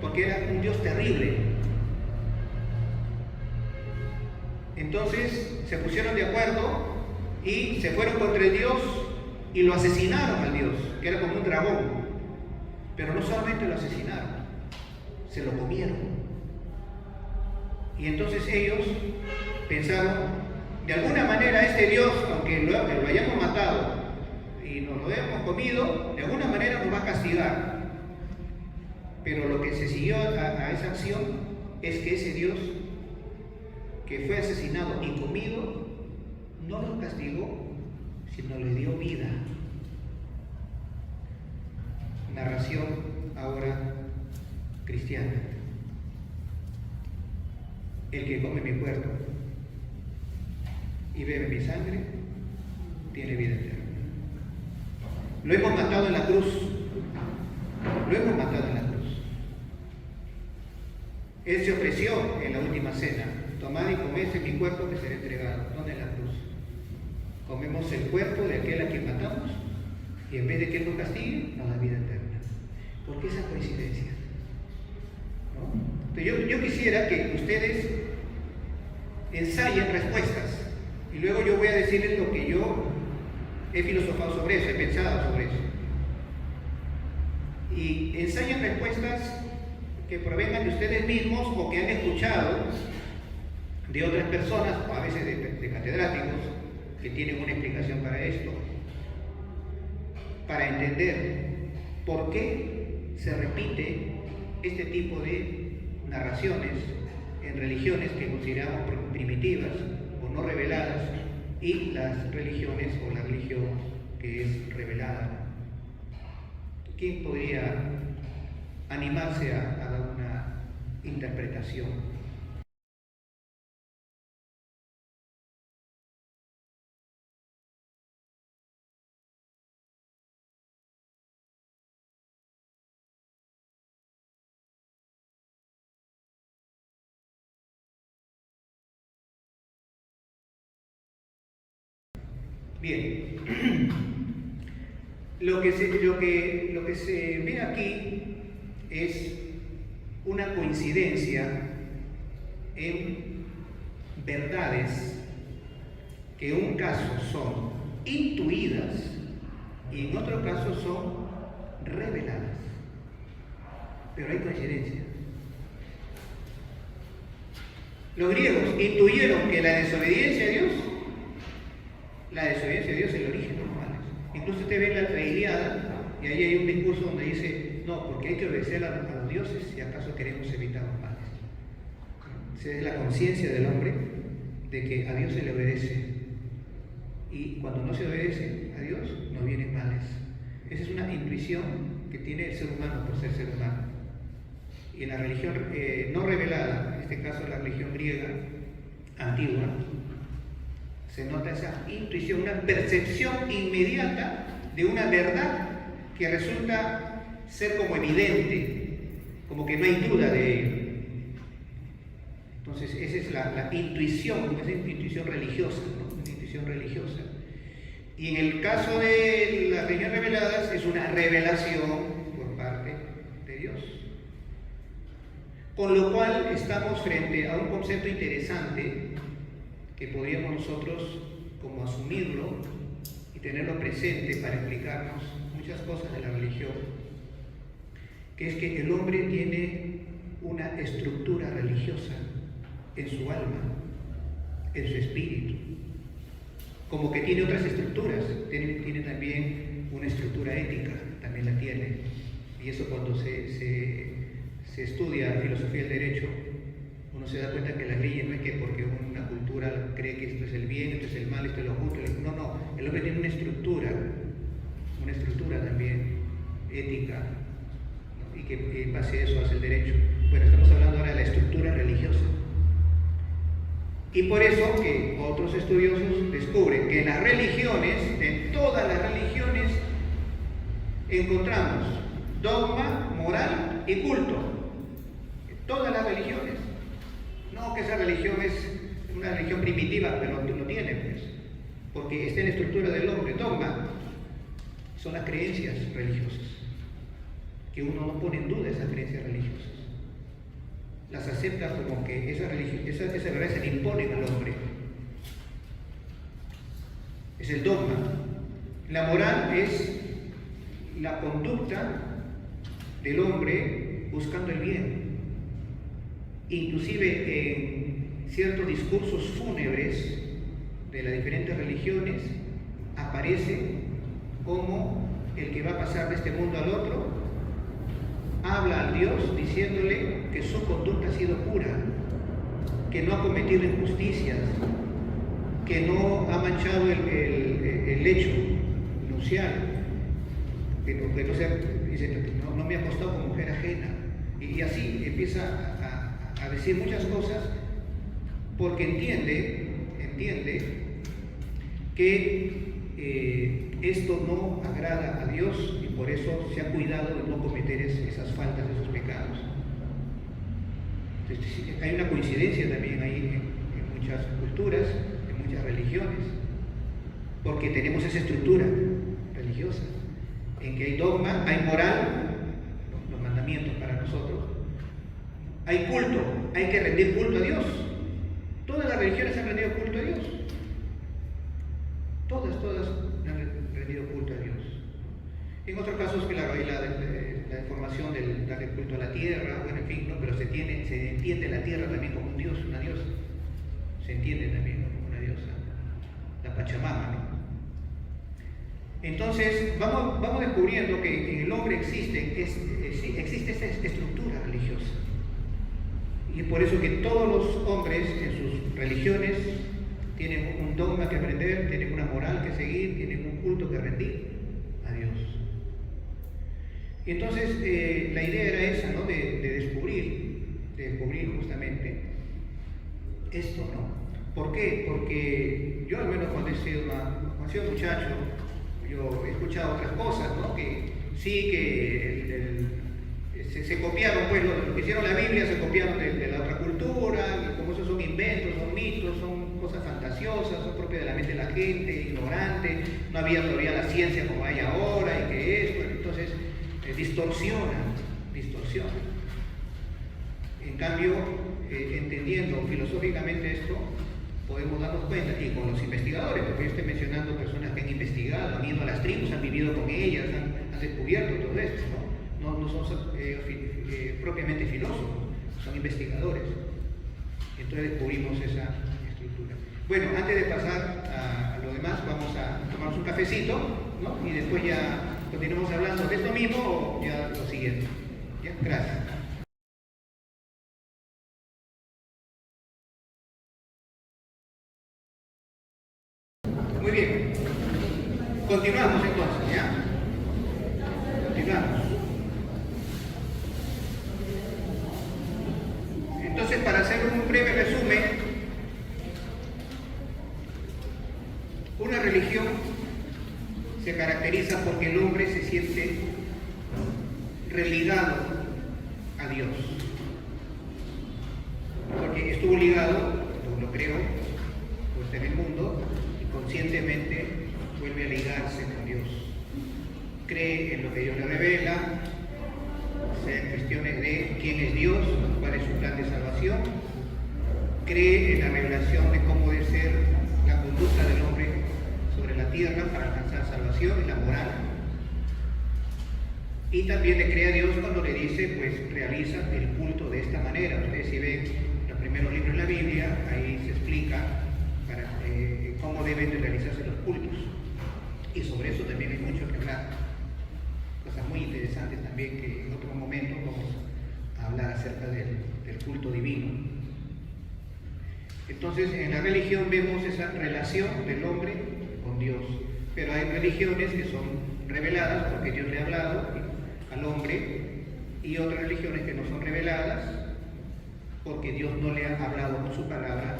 Speaker 1: porque era un Dios terrible. Entonces se pusieron de acuerdo y se fueron contra el Dios y lo asesinaron al Dios, que era como un dragón. Pero no solamente lo asesinaron, se lo comieron. Y entonces ellos pensaron, de alguna manera este Dios, aunque lo hayamos matado y nos lo hayamos comido, de alguna manera nos va a castigar. Pero lo que se siguió a esa acción es que ese Dios que fue asesinado y comido no lo castigó, sino le dio vida. Narración ahora cristiana. El que come mi cuerpo y bebe mi sangre tiene vida eterna. Lo hemos matado en la cruz. Lo hemos matado en la cruz. Él se ofreció en la última cena. Tomad y comed mi cuerpo que será entregado. ¿Dónde? En la cruz. Comemos el cuerpo de aquel a quien matamos y en vez de que Él nos castigue, nos da vida eterna. ¿Por qué esa coincidencia? ¿No? Entonces yo quisiera que ustedes ensayen respuestas y luego yo voy a decirles lo que yo he filosofado sobre eso, he pensado sobre eso. Y ensayen respuestas que provengan de ustedes mismos o que han escuchado de otras personas, o a veces de catedráticos, que tienen una explicación para esto, para entender por qué se repite este tipo de narraciones en religiones que consideramos primitivas o no reveladas y las religiones o la religión que es revelada. ¿Quién podría animarse a dar una interpretación? Bien, lo que se ve aquí es una coincidencia en verdades que en un caso son intuidas y en otro caso son reveladas. Pero hay coincidencia. Los griegos intuyeron que la desobediencia a Dios es el origen de los males. Incluso usted ve la Ilíada y ahí hay un discurso donde dice, no, porque hay que obedecer a los dioses si acaso queremos evitar los males. Esa es la conciencia del hombre de que a Dios se le obedece. Y cuando no se obedece a Dios, nos vienen males. Esa es una intuición que tiene el ser humano por ser ser humano. Y en la religión no revelada, en este caso la religión griega antigua, se nota esa intuición, una percepción inmediata de una verdad que resulta ser como evidente, como que no hay duda de ello. Entonces esa es la intuición, esa intuición religiosa, ¿no? Una intuición religiosa. Y en el caso de las religiones reveladas es una revelación por parte de Dios. Con lo cual estamos frente a un concepto interesante que podríamos nosotros como asumirlo y tenerlo presente para explicarnos muchas cosas de la religión, que es que el hombre tiene una estructura religiosa en su alma, en su espíritu, como que tiene otras estructuras, tiene también una estructura ética, también la tiene, y eso cuando se estudia filosofía del derecho, uno se da cuenta que las leyes no es que porque una cultura cree que esto es el bien, esto es el mal, esto es lo justo. No, el hombre tiene una estructura también ética, ¿no? Y que en base a eso hace el derecho. Bueno, estamos hablando ahora de la estructura religiosa. Y por eso que otros estudiosos descubren que en las religiones, en todas las religiones, encontramos dogma, moral y culto. En todas las religiones. No que esa religión es una religión primitiva, pero lo tiene, pues, porque está en la estructura del hombre. Dogma son las creencias religiosas. que uno no pone en duda esas creencias religiosas. Las acepta como que esa verdad se le imponen al hombre. Es el dogma. La moral es la conducta del hombre buscando el bien. Inclusive en ciertos discursos fúnebres de las diferentes religiones aparece como el que va a pasar de este mundo al otro habla al Dios diciéndole que su conducta ha sido pura, que no ha cometido injusticias, que no ha manchado el lecho nupcial, que no, dice, no me ha acostado con mujer ajena. Y así empieza a decir muchas cosas porque entiende que esto no agrada a Dios y por eso se ha cuidado de no cometer esas faltas, esos pecados. Entonces, hay una coincidencia también ahí en muchas culturas, en muchas religiones, porque tenemos esa estructura religiosa, en que hay dogma, hay moral, los mandamientos para nosotros, hay culto, hay que rendir culto a Dios. Todas las religiones han rendido culto a Dios. Todas han rendido culto a Dios. En otros casos, claro, hay la información del darle culto a la tierra, bueno, en fin, ¿no? Pero se entiende la tierra también como un dios, una diosa. Se entiende también, ¿no?, como una diosa, la Pachamama, ¿no? Entonces, vamos descubriendo que en el hombre existe esta estructura religiosa. Y es por eso que todos los hombres en sus religiones tienen un dogma que aprender, tienen una moral que seguir, tienen un culto que rendir a Dios. Y entonces la idea era esa, ¿no?, de descubrir justamente esto, ¿no? ¿Por qué? Porque yo, al menos cuando he sido muchacho, yo he escuchado otras cosas, ¿no? Que sí, que se copiaron, pues lo que hicieron la Biblia se copiaron de la otra cultura, y como esos son inventos, son mitos, son cosas fantasiosas, son propias de la mente de la gente, ignorante, no había todavía la ciencia como hay ahora, y que es, bueno, entonces distorsiona. En cambio, entendiendo filosóficamente esto, podemos darnos cuenta, y con los investigadores, porque yo estoy mencionando personas que han investigado, han ido a las tribus, han vivido con ellas, han descubierto todo esto, ¿no? No son propiamente filósofos, son investigadores. Entonces descubrimos esa estructura. Bueno, antes de pasar a lo demás, vamos a tomarnos un cafecito, ¿no? Y después ya continuamos hablando de esto mismo o ya lo siguiente. ¿Ya? Gracias. Muy bien. Continuamos entonces, ¿ya? Continuamos. Entonces, para hacer un breve resumen, una religión se caracteriza porque el hombre se siente religado a Dios. Porque estuvo ligado, lo creo, pues en el mundo, y conscientemente vuelve a ligarse con Dios. Cree en lo que Dios le revela, en cuestiones de quién es Dios, cuál es su plan de salvación, cree en la revelación de cómo debe ser la conducta del hombre sobre la tierra para alcanzar salvación y la moral. Y también le cree a Dios cuando le dice, pues realiza el culto de esta manera. Ustedes si ven los primeros libros de la Biblia, ahí se explica cómo deben de realizarse los cultos. Y sobre eso también hay mucho que hablar. Cosas muy interesantes también que en otro momento vamos a hablar acerca del culto divino. Entonces, en la religión vemos esa relación del hombre con Dios, pero hay religiones que son reveladas porque Dios le ha hablado al hombre, y otras religiones que no son reveladas porque Dios no le ha hablado con su palabra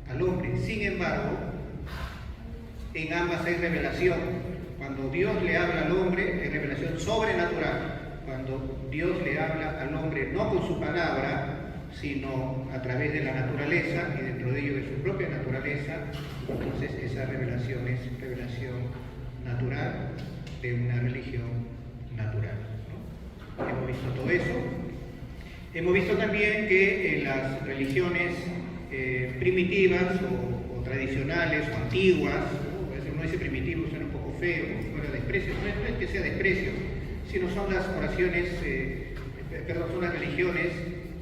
Speaker 1: al hombre. Sin embargo, en ambas hay revelación. Cuando Dios le habla al hombre, hay revelación sobrenatural. Cuando Dios le habla al hombre no con su palabra, sino a través de la naturaleza, y dentro de ello de su propia naturaleza, entonces esa revelación es revelación natural de una religión natural, ¿no? Hemos visto todo eso. Hemos visto también que en las religiones primitivas o tradicionales o antiguas, a veces uno dice primitivo, suena un poco feo, fuera desprecio, no es que sea desprecio, sino son las oraciones, son las religiones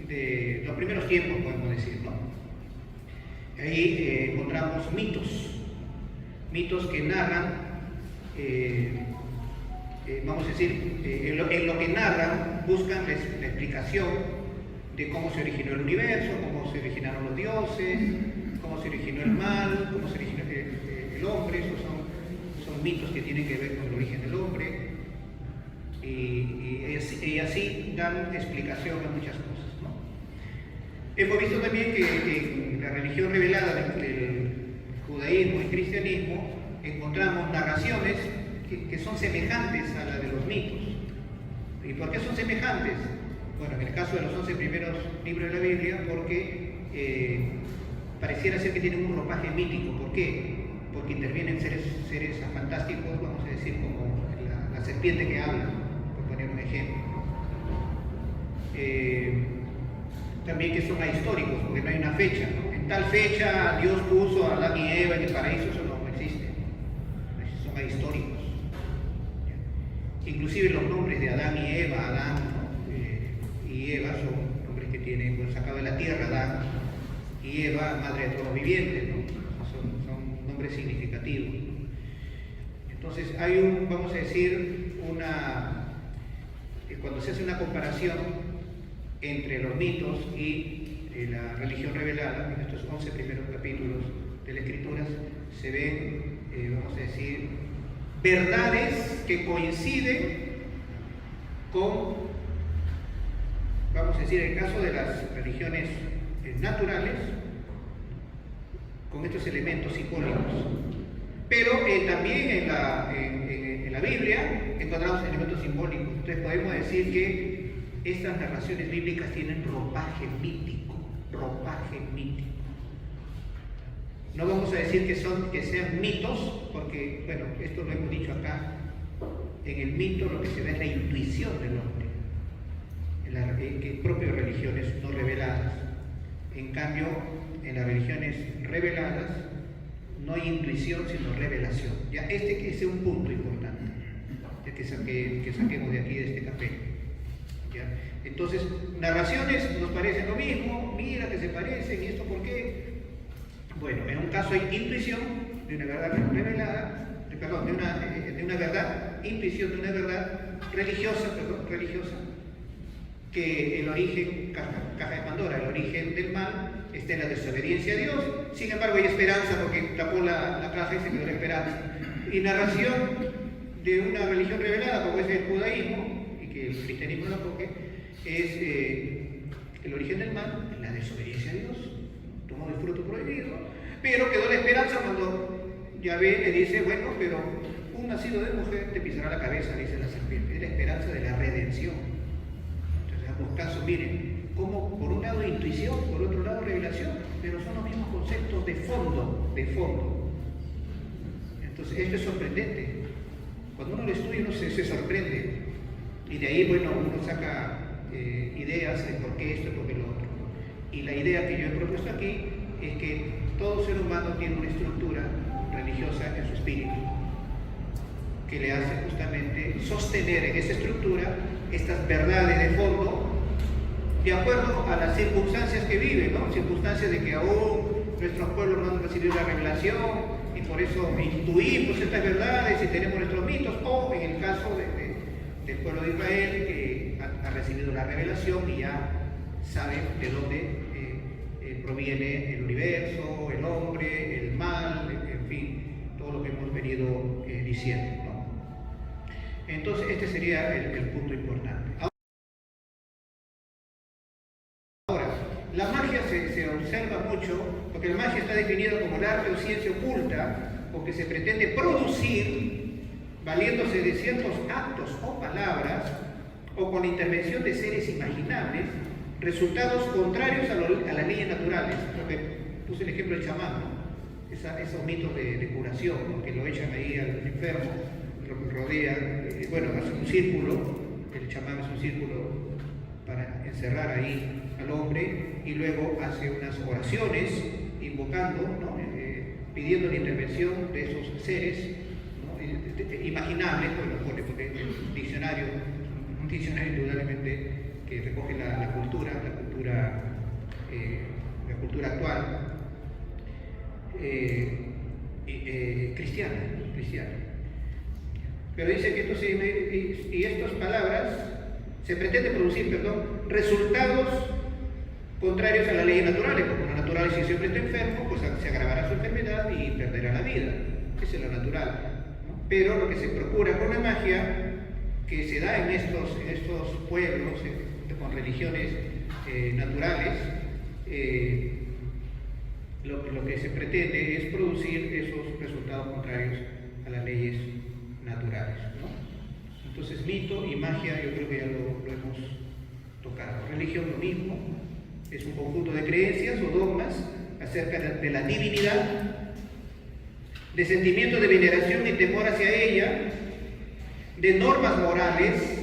Speaker 1: de los primeros tiempos, podemos decir, ¿no? Ahí encontramos mitos que narran, vamos a decir, en lo que narran, buscan la explicación de cómo se originó el universo, cómo se originaron los dioses, cómo se originó el mal, cómo se originó el hombre. Esos son mitos que tienen que ver con el origen del hombre, y así dan explicación a muchas cosas, ¿no? Hemos visto también que en la religión revelada del judaísmo y cristianismo encontramos narraciones que son semejantes a la de los mitos. ¿Y por qué son semejantes? Bueno, en el caso de los 11 primeros libros de la Biblia, porque pareciera ser que tienen un ropaje mítico. ¿Por qué? Porque intervienen seres fantásticos, vamos a decir, como la serpiente que habla, por poner un ejemplo. También que son ahistóricos, porque no hay una fecha, ¿no? En tal fecha Dios puso a Adán y Eva en el paraíso, eso no existe. Son ahistóricos. Inclusive los nombres de Adán y Eva, Adán, ¿no? Y Eva son nombres que tienen, pues, sacado de la tierra, Adán, y Eva, madre de todos los vivientes, ¿no? Son nombres significativos. Entonces hay vamos a decir, cuando se hace una comparación entre los mitos y la religión revelada, en estos 11 primeros capítulos de las Escrituras, se ven, vamos a decir, verdades que coinciden con, vamos a decir, en el caso de las religiones naturales, con estos elementos simbólicos. Pero también en la Biblia encontramos elementos simbólicos. Entonces podemos decir que estas narraciones bíblicas tienen ropaje mítico. No vamos a decir que sean mitos, porque, bueno, esto lo hemos dicho acá. En el mito lo que se da es la intuición del hombre, en propias religiones no reveladas. En cambio, en las religiones reveladas no hay intuición, sino revelación. Ya ese es un punto importante que saquemos de aquí, de este café. ¿Ya? Entonces, narraciones nos parecen lo mismo, mira que se parecen, ¿y esto por qué? Bueno, en un caso hay intuición de una verdad revelada, de una verdad, intuición de una verdad religiosa, que el origen, caja de Pandora, el origen del mal está en la desobediencia a Dios. Sin embargo hay esperanza, porque tapó la caja y se quedó la esperanza. Y narración de una religión revelada, como es el judaísmo, y que el cristianismo no toque, es el origen del mal, la desobediencia a Dios, tomó el fruto prohibido, pero quedó la esperanza cuando Yahvé le dice, bueno, pero un nacido de mujer te pisará la cabeza, dice la serpiente. Es la esperanza de la redención. Entonces, en ambos casos, miren, como por un lado intuición, por otro lado revelación, pero son los mismos conceptos de fondo. Entonces, esto es sorprendente. Cuando uno lo estudia, uno se sorprende. Y de ahí, bueno, uno saca ideas de por qué esto y por qué lo otro. Y la idea que yo he propuesto aquí es que todo ser humano tiene una estructura religiosa en su espíritu, que le hace justamente sostener en esa estructura estas verdades de fondo, de acuerdo a las circunstancias que vive, ¿no? Circunstancias de que aún nuestros pueblos no han recibido la revelación, y por eso intuimos estas verdades y tenemos nuestros mitos, o en el caso del pueblo de Israel, que ha recibido la revelación y ya sabe de dónde proviene el universo, el hombre, el mal, en fin, todo lo que hemos venido diciendo, ¿no? Entonces, este sería el punto importante. Ahora, la magia se observa mucho, porque la magia está definida como el arte o ciencia oculta, porque se pretende producir, valiéndose de ciertos actos o palabras, o con la intervención de seres imaginables, resultados contrarios a las leyes naturales. Porque puse el ejemplo del chamán, ¿no? Esos mitos de curación, ¿no? Que lo echan ahí al enfermo, lo rodean, bueno, hacen un círculo el chamán es un círculo para encerrar ahí al hombre y luego hace unas oraciones invocando, ¿no? Pidiendo la intervención de esos seres, ¿no? Imaginables, pues lo pone, porque el diccionario, un diccionario indudablemente que recoge la cultura actual, cristiana. Pero dice que estas palabras se pretende producir, resultados contrarios a las leyes naturales. Como lo natural, si siempre está enfermo, pues se agravará su enfermedad y perderá la vida. Eso es lo natural, ¿no? Pero lo que se procura con la magia, que se da en estos pueblos con religiones naturales, lo que se pretende es producir esos resultados contrarios a las leyes naturales, ¿no? Entonces, mito y magia, yo creo que ya lo hemos tocado. Religión, lo mismo, es un conjunto de creencias o dogmas acerca de la divinidad, de sentimientos de veneración y temor hacia ella, de normas morales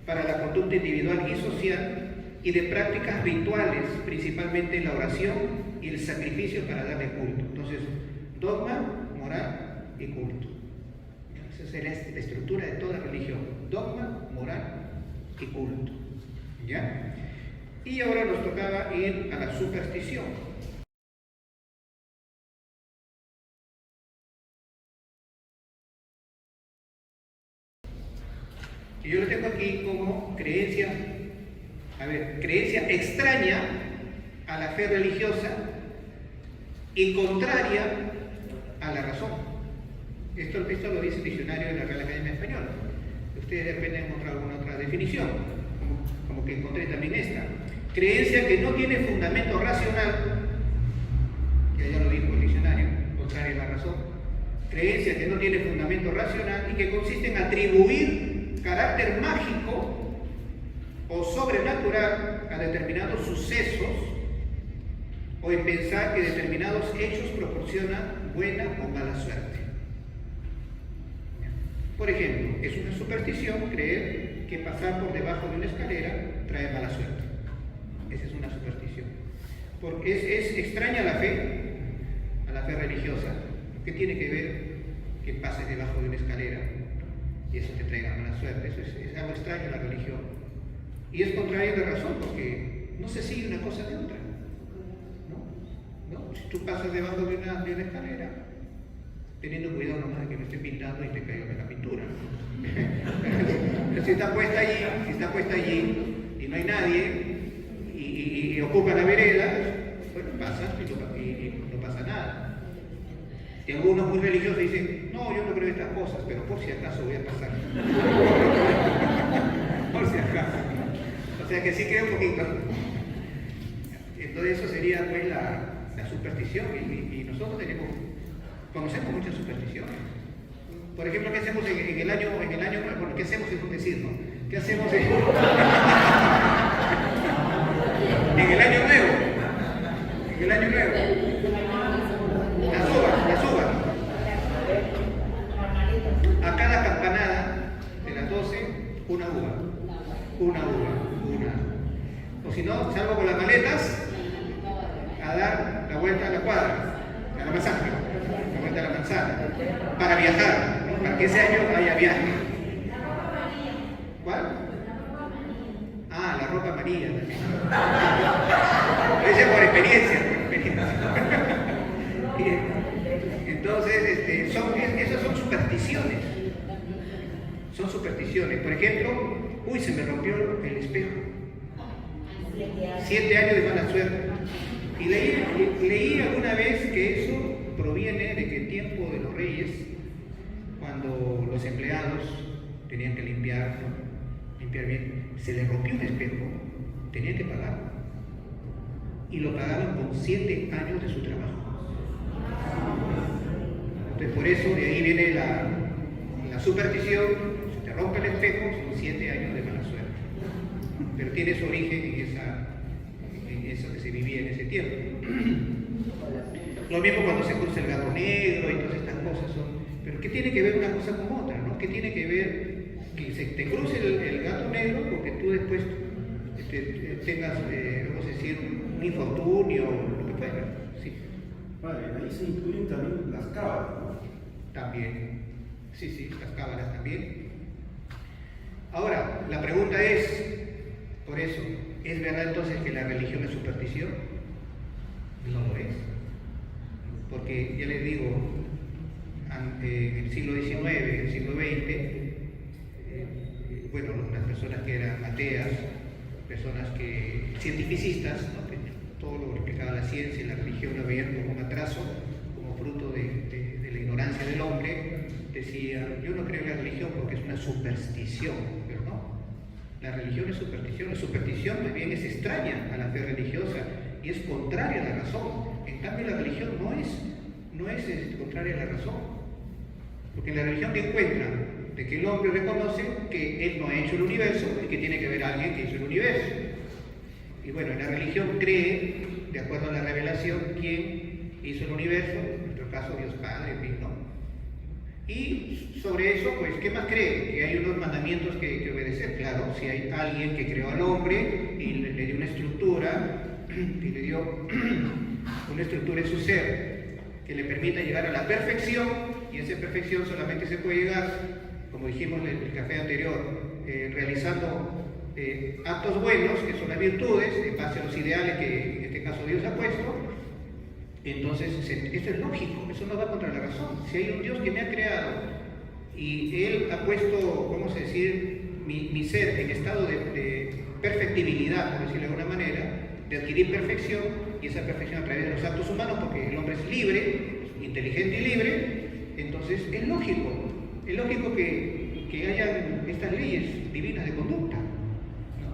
Speaker 1: para la conducta individual y social, y de prácticas rituales, principalmente la oración y el sacrificio para darle culto. Entonces, dogma, moral y culto. Esa es la estructura de toda religión: dogma, moral y culto. ¿Ya? Y ahora nos tocaba ir a la superstición. Y yo lo tengo aquí como creencia extraña a la fe religiosa y contraria a la razón. Esto lo dice el diccionario de la Real Academia Española. Ustedes de repente encuentran alguna otra definición, como que encontré también esta. Creencia que no tiene fundamento racional, que ya lo dijo el diccionario, contraria a la razón. Creencia que no tiene fundamento racional y que consiste en atribuir carácter mágico o sobrenatural a determinados sucesos, o en pensar que determinados hechos proporcionan buena o mala suerte. Por ejemplo, es una superstición creer que pasar por debajo de una escalera trae mala suerte. Esa es una superstición. Porque es extraña a la fe religiosa. ¿Qué tiene que ver que pases debajo de una escalera y eso te traiga mala suerte? Eso es algo extraño a la religión. Y es contrario a la razón, porque no se sigue una cosa de otra. ¿No? Si tú pasas debajo de una escalera, teniendo cuidado nomás de que no esté pintando y te caiga de la pintura. Pero si está puesta allí y no hay nadie y ocupa la vereda, bueno, pasas y no pasa nada. Y algunos muy religiosos dicen: no, yo no creo en estas cosas, pero por si acaso voy a pasar. Por si acaso. O sea que sí creo un poquito. Entonces eso sería pues la superstición, y nosotros conocemos muchas supersticiones. Por ejemplo, ¿qué hacemos en el año? Bueno, ¿qué hacemos es decir, no? ¿Qué hacemos en el año nuevo? En el año nuevo. Las uvas. A cada campanada de las 12, una uva. O si no, salgo con las maletas a dar la vuelta a la cuadra, a la manzana, la vuelta a la manzana, para viajar, ¿no? Para que ese año haya viaje. ¿Cuál? Ah, la ropa amarilla. Lo hice por experiencia. Entonces, esas son supersticiones. Son supersticiones. Por ejemplo, se me rompió el espejo. 7 años de mala suerte. Y leí alguna vez que eso proviene de que en tiempo de los reyes, cuando los empleados tenían que limpiar bien, se les rompió un espejo, tenían que pagarlo. Y lo pagaban con 7 años de su trabajo. Entonces, por eso de ahí viene la superstición: se te rompe el espejo, son 7 años de mala suerte. Pero tiene su origen en eso que se vivía en ese tiempo. Lo mismo cuando se cruza el gato negro y todas estas cosas son. Pero ¿qué tiene que ver una cosa con otra, no? ¿Qué tiene que ver que se te cruce el gato negro porque tú después tengas, vamos a decir, un infortunio o lo que fuera. Sí.
Speaker 3: Padre, ahí se incluyen también las cábalas, ¿no?
Speaker 1: También. Sí, las cábalas también. Ahora, la pregunta es, por eso, ¿es verdad entonces que la religión es superstición? No lo es. Porque, ya les digo, en el siglo XIX, en el siglo XX, bueno, las personas que eran ateas, personas que, cientificistas, ¿no? Que todo lo que implicaba la ciencia y la religión lo veían como un atraso, como fruto de la ignorancia del hombre, decía, yo no creo en la religión porque es una superstición, pero no, la religión es superstición más bien es extraña a la fe religiosa y es contraria a la razón. En cambio la religión no es contraria a la razón, porque en la religión te encuentran de que el hombre reconoce que él no ha hecho el universo y que tiene que haber alguien que hizo el universo. Y bueno, en la religión cree, de acuerdo a la revelación, quién hizo el universo, en nuestro caso Dios Padre, en fin, ¿no? Y sobre eso, pues, ¿qué más cree? Que hay unos mandamientos que obedecer. Claro, si hay alguien que creó al hombre y le dio una estructura, y le dio una estructura en su ser que le permita llegar a la perfección, y esa perfección solamente se puede llegar, como dijimos en el café anterior, realizando actos buenos, que son las virtudes, en base a los ideales que en este caso Dios ha puesto. Entonces, esto es lógico, eso no va contra la razón. Si hay un Dios que me ha creado y Él ha puesto, vamos a decir, mi ser en estado de perfectibilidad, por decirlo de alguna manera, de adquirir perfección, y esa perfección a través de los actos humanos, porque el hombre es libre, inteligente y libre, entonces es lógico que hayan estas leyes divinas de conducta.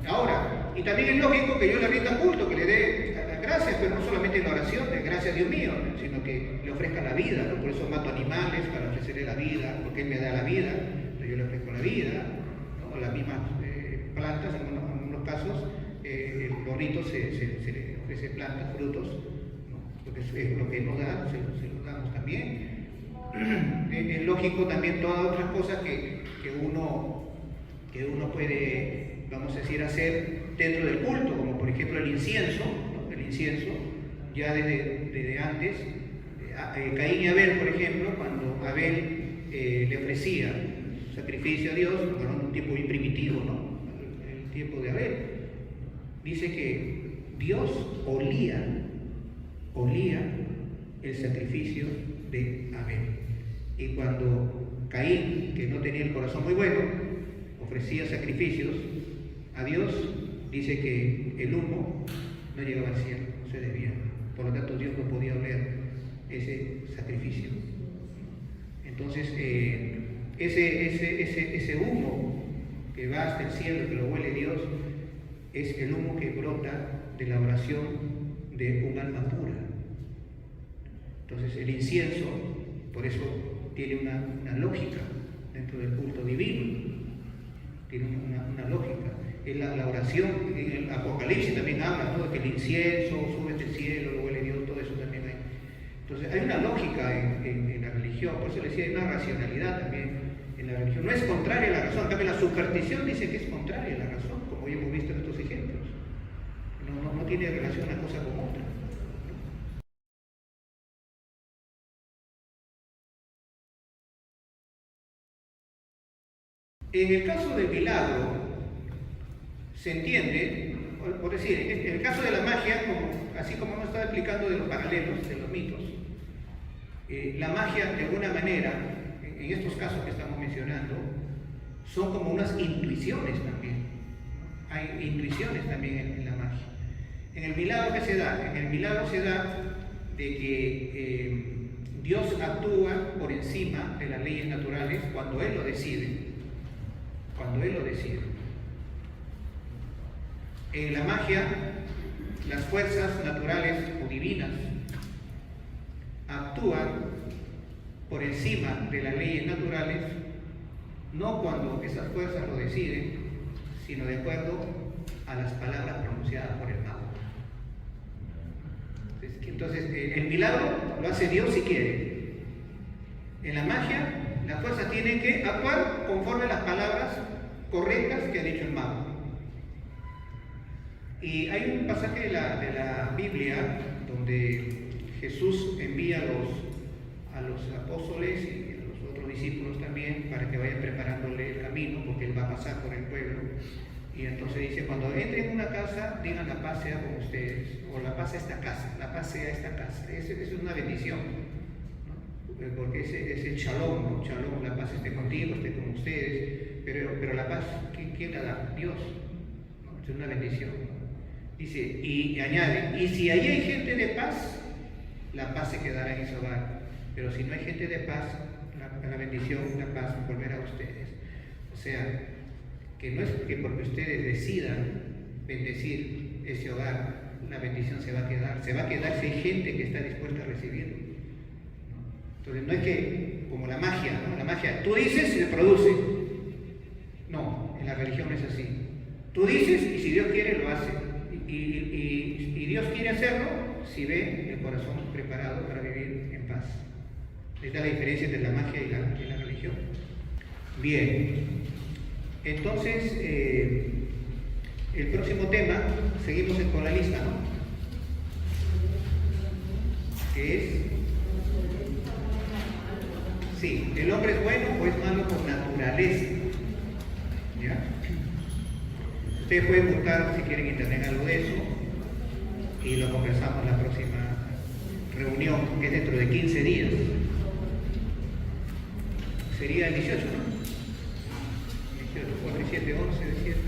Speaker 1: Ahora, y también es lógico que yo le rinda culto, que le dé gracias, pero no solamente en la oración, de gracias Dios mío, sino que le ofrezca la vida, ¿no? Por eso mato animales para ofrecerle la vida, porque Él me da la vida, entonces yo le ofrezco la vida, ¿no? Las mismas plantas, en algunos casos, los ritos se le ofrece plantas, frutos, ¿no? Porque es lo que Él nos da, se los damos también. Es lógico también todas otras cosas que uno puede, vamos a decir, hacer dentro del culto, como por ejemplo el incienso, ¿no? El incienso, ya desde antes, Caín y Abel, por ejemplo, cuando Abel le ofrecía sacrificio a Dios, bueno, en un tiempo muy primitivo, ¿no? El tiempo de Abel, dice que Dios olía el sacrificio de Abel. Y cuando Caín, que no tenía el corazón muy bueno, ofrecía sacrificios a Dios, dice que el humo no llegaba al cielo, no se debía. Por lo tanto, Dios no podía oler ese sacrificio. Entonces, ese humo que va hasta el cielo, que lo huele Dios, es el humo que brota de la oración de un alma pura. Entonces, el incienso, por eso tiene una lógica dentro del culto divino, tiene una lógica. En la oración, en el Apocalipsis también habla, ¿no? De que el incienso sube del cielo, lo huele Dios, todo eso también hay. Entonces hay una lógica en la religión, por eso le decía, hay una racionalidad también en la religión. No es contraria a la razón, también la superstición dice que es contraria a la razón, como ya hemos visto en estos ejemplos. No tiene relación una cosa con otra. En el caso del milagro, se entiende, por decir, en el caso de la magia, así como hemos estado explicando de los paralelos, de los mitos, la magia, de alguna manera, en estos casos que estamos mencionando, son como unas intuiciones también, ¿no? Hay intuiciones también en la magia. En el milagro, ¿qué se da? En el milagro se da de que Dios actúa por encima de las leyes naturales cuando Él lo decide. Cuando Él lo decide. En la magia, las fuerzas naturales o divinas actúan por encima de las leyes naturales, no cuando esas fuerzas lo deciden, sino de acuerdo a las palabras pronunciadas por el mago. Entonces, el milagro lo hace Dios si quiere. En la magia, La fuerza tiene que actuar conforme a las palabras correctas que ha dicho el mago. Y hay un pasaje de la Biblia donde Jesús envía a los apóstoles y a los otros discípulos también para que vayan preparándole el camino, porque él va a pasar por el pueblo. Y entonces dice, cuando entren en una casa, digan la paz sea con ustedes, o la paz a esta casa, la paz sea esta casa. Eso es una bendición, ¿no? Porque es el shalom, ¿no? Shalom, la paz esté contigo, esté con ustedes, pero la paz, ¿quién la da? Dios, ¿no? Es una bendición, ¿no? Dice, y añade, y si ahí hay gente de paz, la paz se quedará en ese hogar, pero si no hay gente de paz, la bendición, la paz volverá a ustedes. O sea, que no es que porque ustedes decidan bendecir ese hogar, la bendición se va a quedar si hay gente que está dispuesta a recibirlo. Entonces no es que, como la magia, ¿no? La magia, tú dices y se produce. No, en la religión no es así. Tú dices y si Dios quiere lo hace. Y Dios quiere hacerlo si ve el corazón preparado para vivir en paz. Esta es la diferencia entre la magia y la religión. Bien, entonces el próximo tema, seguimos con la lista, ¿no? Que es, sí, ¿el hombre es bueno o es malo por naturaleza? ¿Ya? Ustedes pueden buscar, si quieren, en internet algo de eso y lo conversamos en la próxima reunión, que es dentro de 15 días. Sería el 18, ¿no? 18, 4 y 7, 11, 17.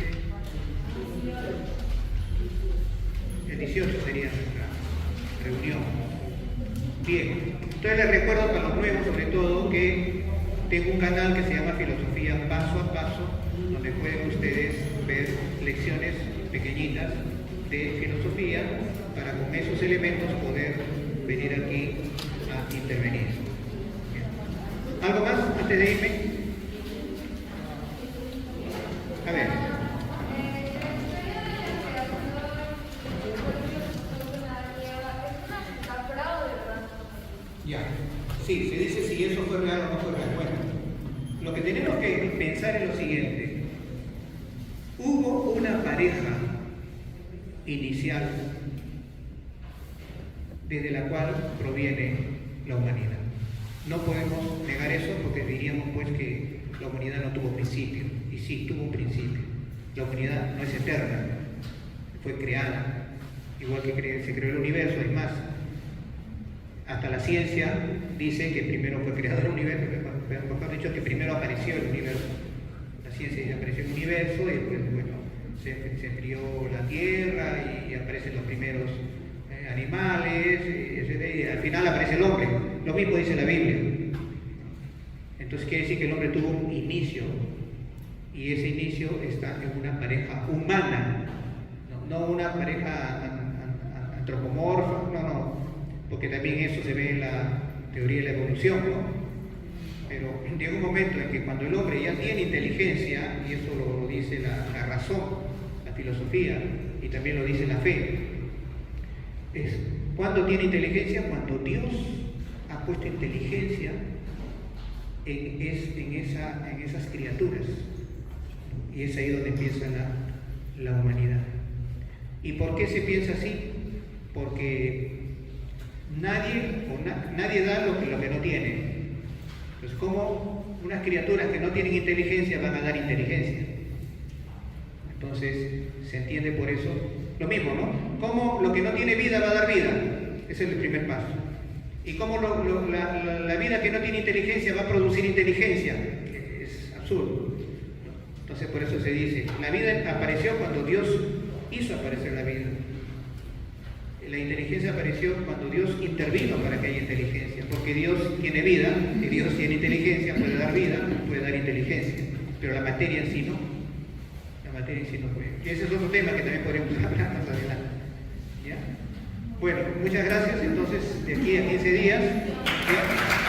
Speaker 1: El 18 sería nuestra reunión. Bien, entonces les recuerdo para los nuevos, sobre todo, que tengo un canal que se llama Filosofía Paso a Paso, donde pueden ustedes ver lecciones pequeñitas de filosofía para con esos elementos poder venir aquí a intervenir. Bien. ¿Algo más antes de irme? A ver. Ya, sí, se dice si eso fue real o no fue real. Bueno, lo que tenemos que pensar es lo siguiente. Hubo una pareja inicial desde la cual proviene la humanidad. No podemos negar eso porque diríamos pues que la humanidad no tuvo principio, y sí tuvo un principio. La humanidad no es eterna, fue creada, igual que se creó el universo. Es más, hasta la ciencia dice que primero fue creado el universo, mejor dicho, que primero apareció el universo. La ciencia dice apareció el universo y pues bueno, se enfrió la tierra y aparecen los primeros animales, y al final aparece el hombre. Lo mismo dice la Biblia. Entonces quiere decir que el hombre tuvo un inicio, y ese inicio está en una pareja humana, no una pareja antropomorfa, no, porque también eso se ve en la teoría de la evolución, ¿no? Pero llega un momento en que cuando el hombre ya tiene inteligencia, y eso lo dice la razón, la filosofía, y también lo dice la fe, es cuando tiene inteligencia, cuando Dios ha puesto inteligencia en esas criaturas, y es ahí donde empieza la humanidad. ¿Y por qué se piensa así? Porque nadie da lo que no tiene. Entonces, ¿cómo unas criaturas que no tienen inteligencia van a dar inteligencia? Entonces, se entiende por eso lo mismo, ¿no? ¿Cómo lo que no tiene vida va a dar vida? Ese es el primer paso. ¿Y cómo la vida que no tiene inteligencia va a producir inteligencia? Es absurdo. Entonces, por eso se dice, la vida apareció cuando Dios hizo aparecer la vida. La inteligencia apareció cuando Dios intervino para que haya inteligencia, porque Dios tiene vida, y Dios tiene inteligencia, puede dar vida, puede dar inteligencia, pero la materia en sí no. La materia en sí no puede. Y ese es otro tema que también podríamos hablar más adelante. ¿Ya? Bueno, muchas gracias. Entonces, de aquí a 15 días. ¿ya?